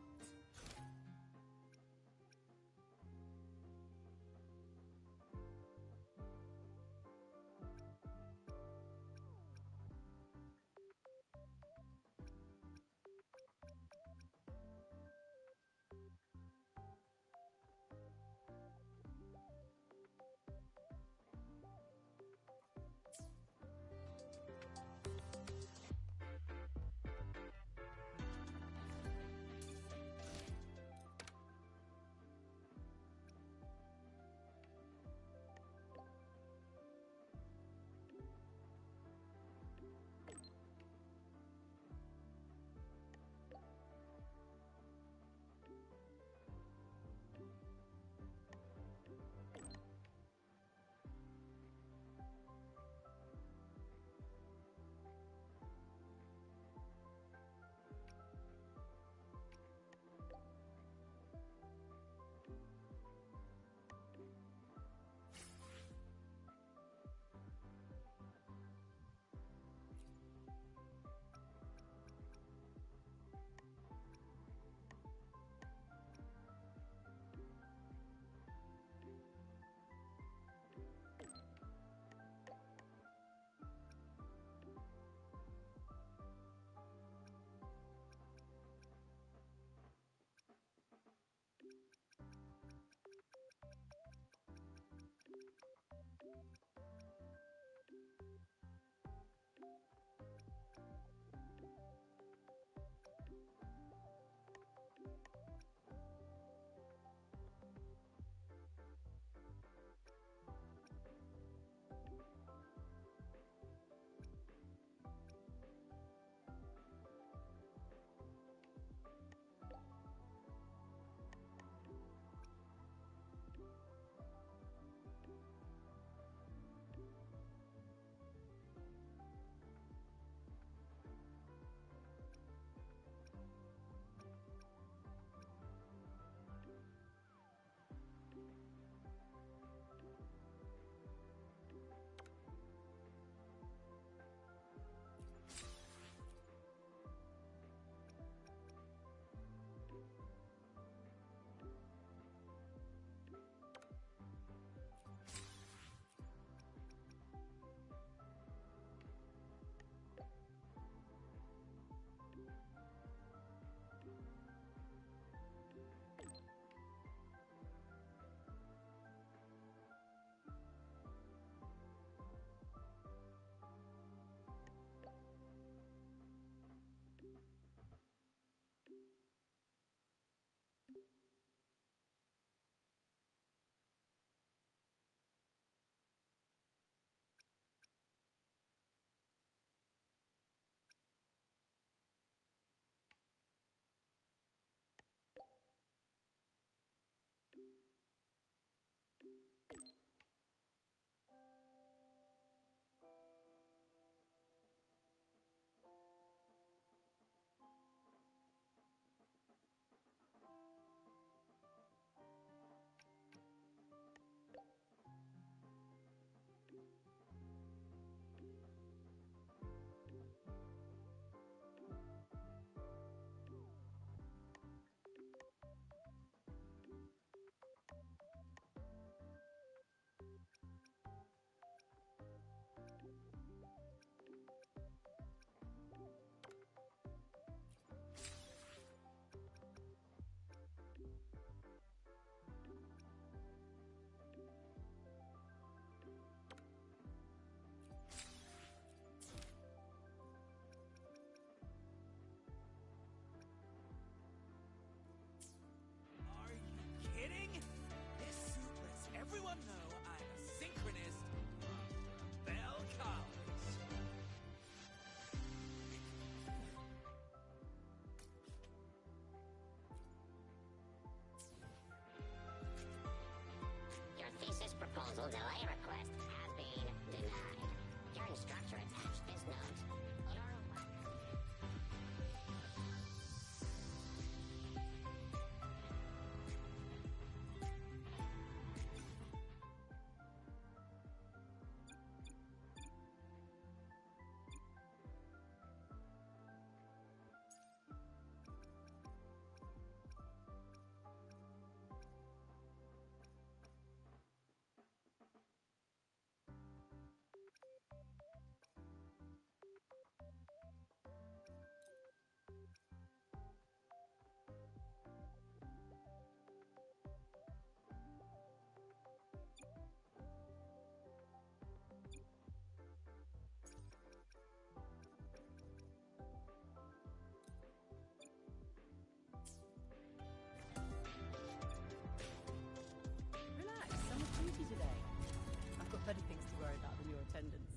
better things to worry about than your attendance.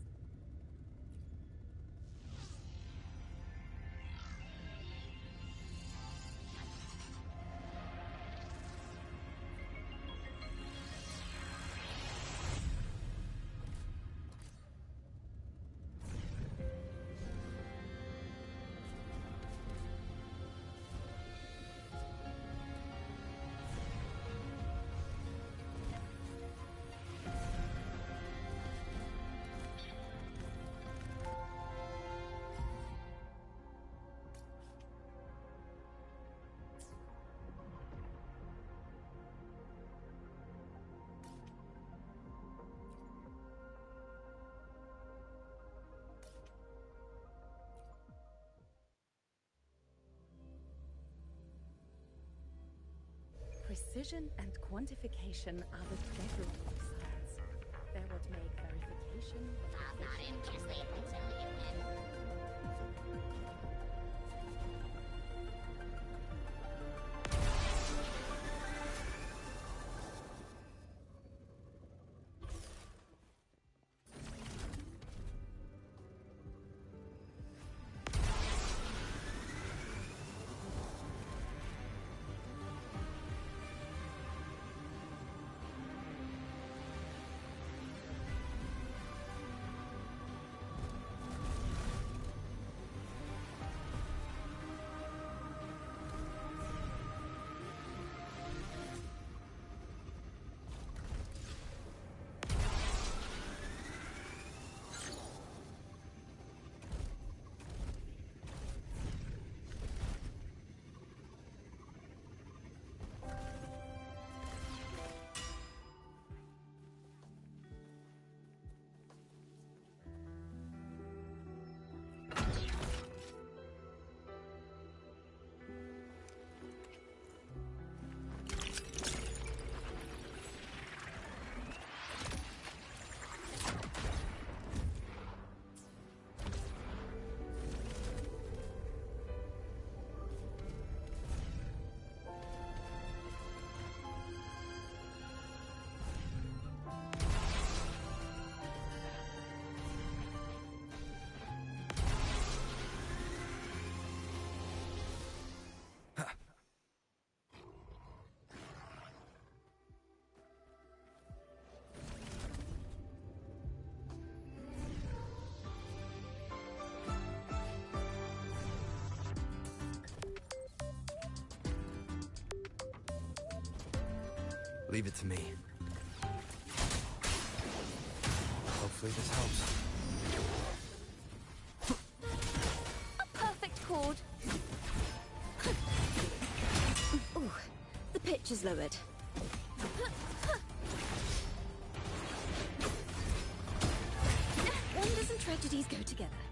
Precision and quantification are the bedrock of science. They're what make verification. I'm not interested until you win. Leave it to me. Hopefully this helps. A perfect chord. Ooh, the pitch is lowered. Wonders and tragedies go together.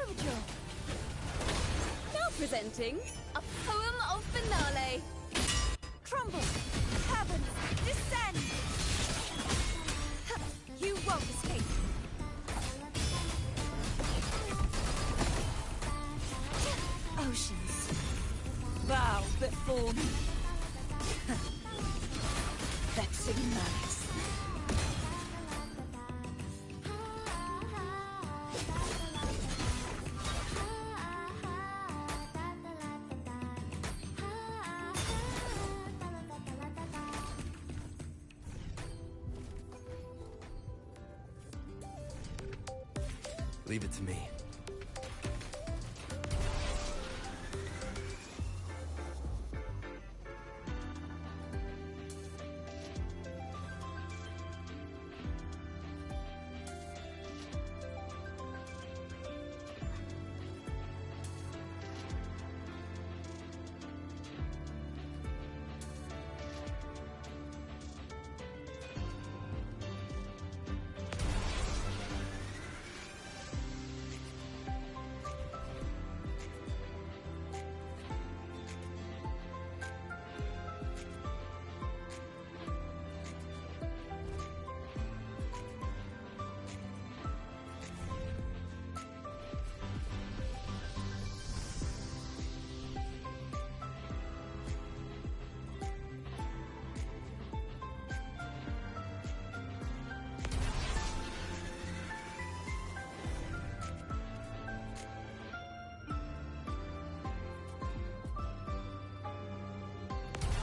Overture. Now presenting a poem of finale. Crumble, heavens, descend. You won't escape. Oceans, bow before me. Vexing malice. Leave it to me.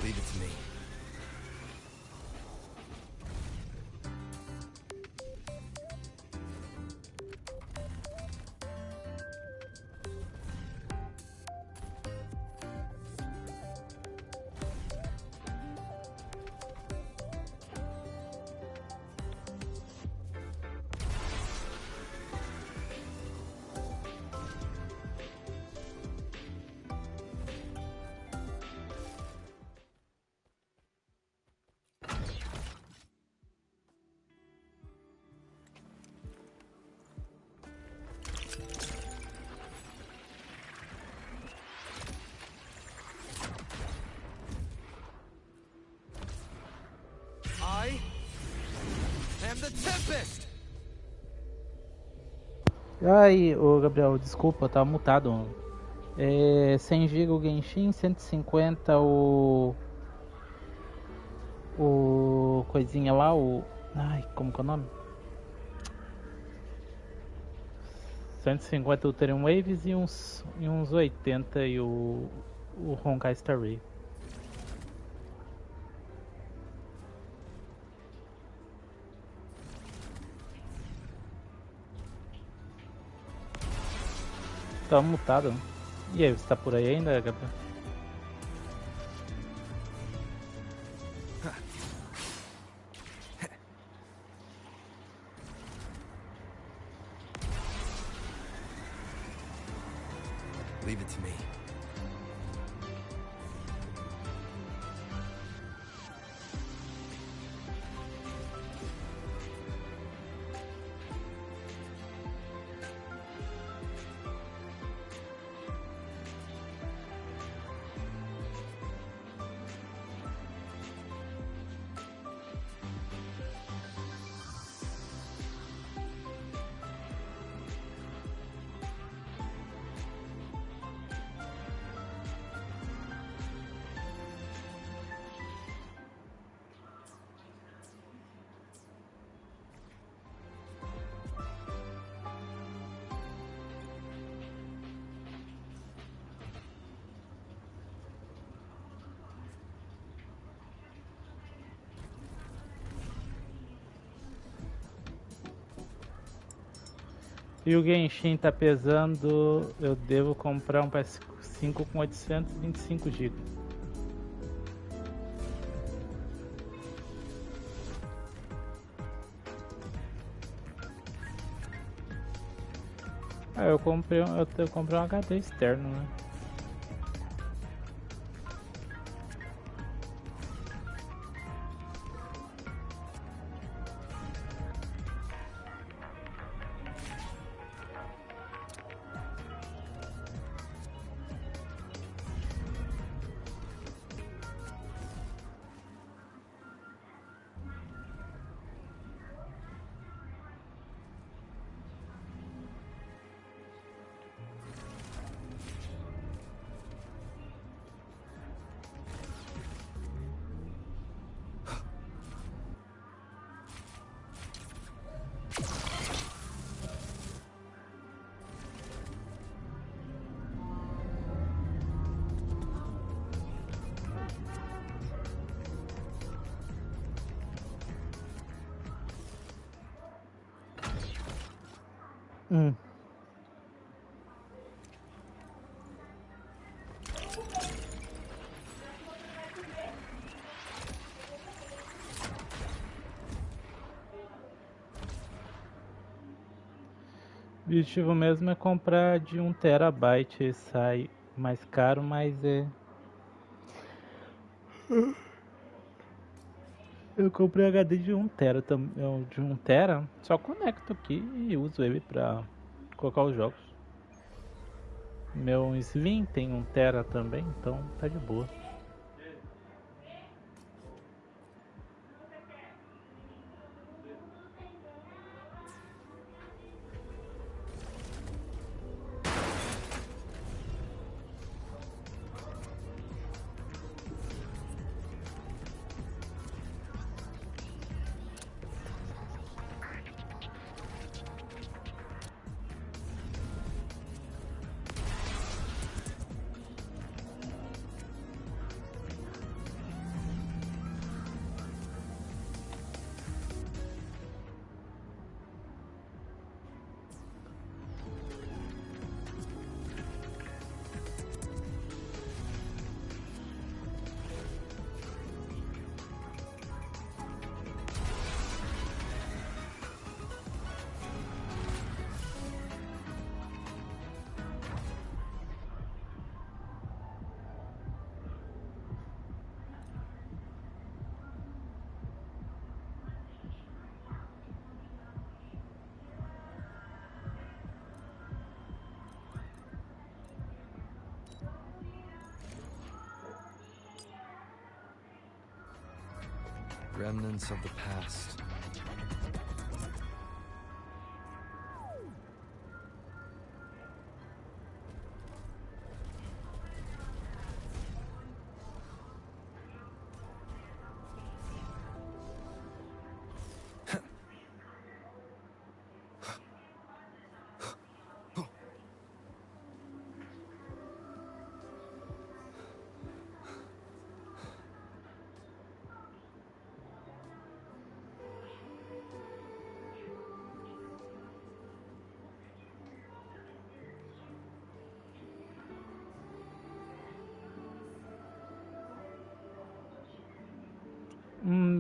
Leave it to me. I am the Tempest! Ai, ô Gabriel, desculpa, tá mutado. 100 GB o Genshin, 150 o coisinha lá, ai, como que é o nome? 150 o Wuthering Waves e uns 80 e o Honkai Star Rail. Tá mutado. E aí, você tá por aí ainda, Gabriel? Leave it to me. E o Genshin tá pesando, eu devo comprar um PS5 com 825 GB. Ah, eu comprei um HD externo, né? O objetivo mesmo é comprar de 1 TB, sai mais caro, mas eu comprei HD de 1 TB, de 1 TB, só conecto aqui e uso ele pra colocar os jogos. Meu Slim tem 1 TB também, então tá de boa. Remnants of the past.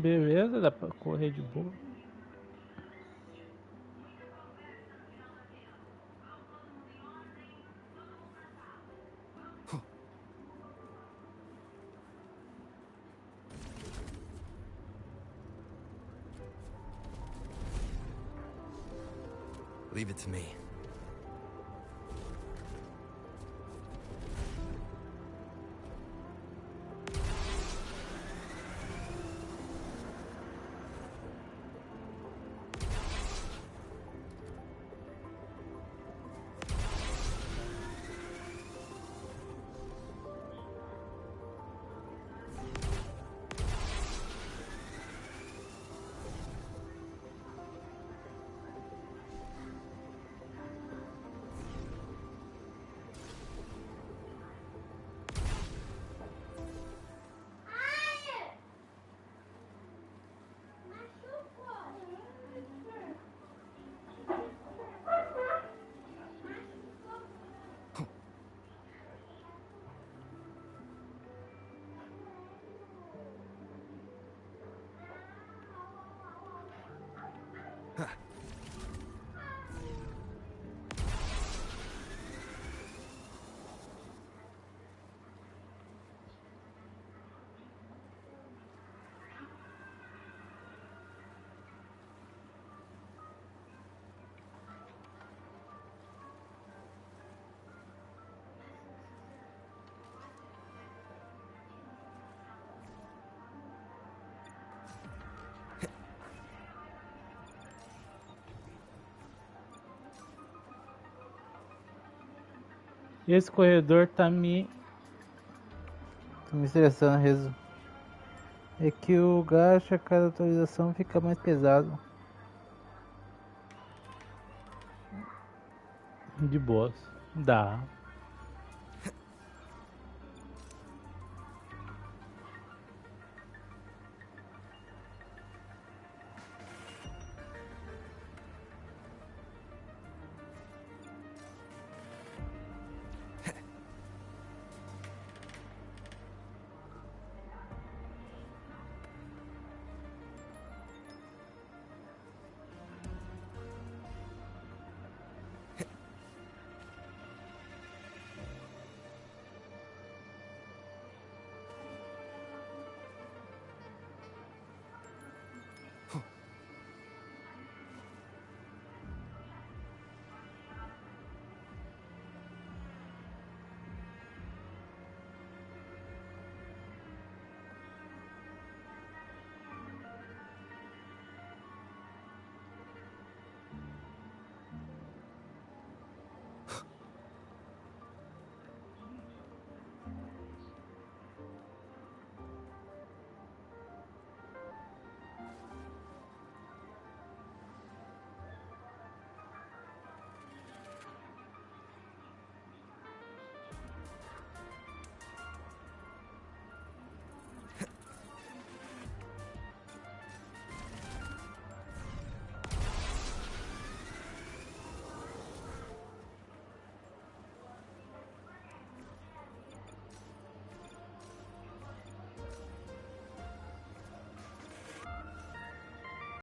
Beleza, dá pra correr de boa. Leave it to me. Esse corredor tá me estressando. É que o gacha, cada atualização fica mais pesado. De boas. Dá.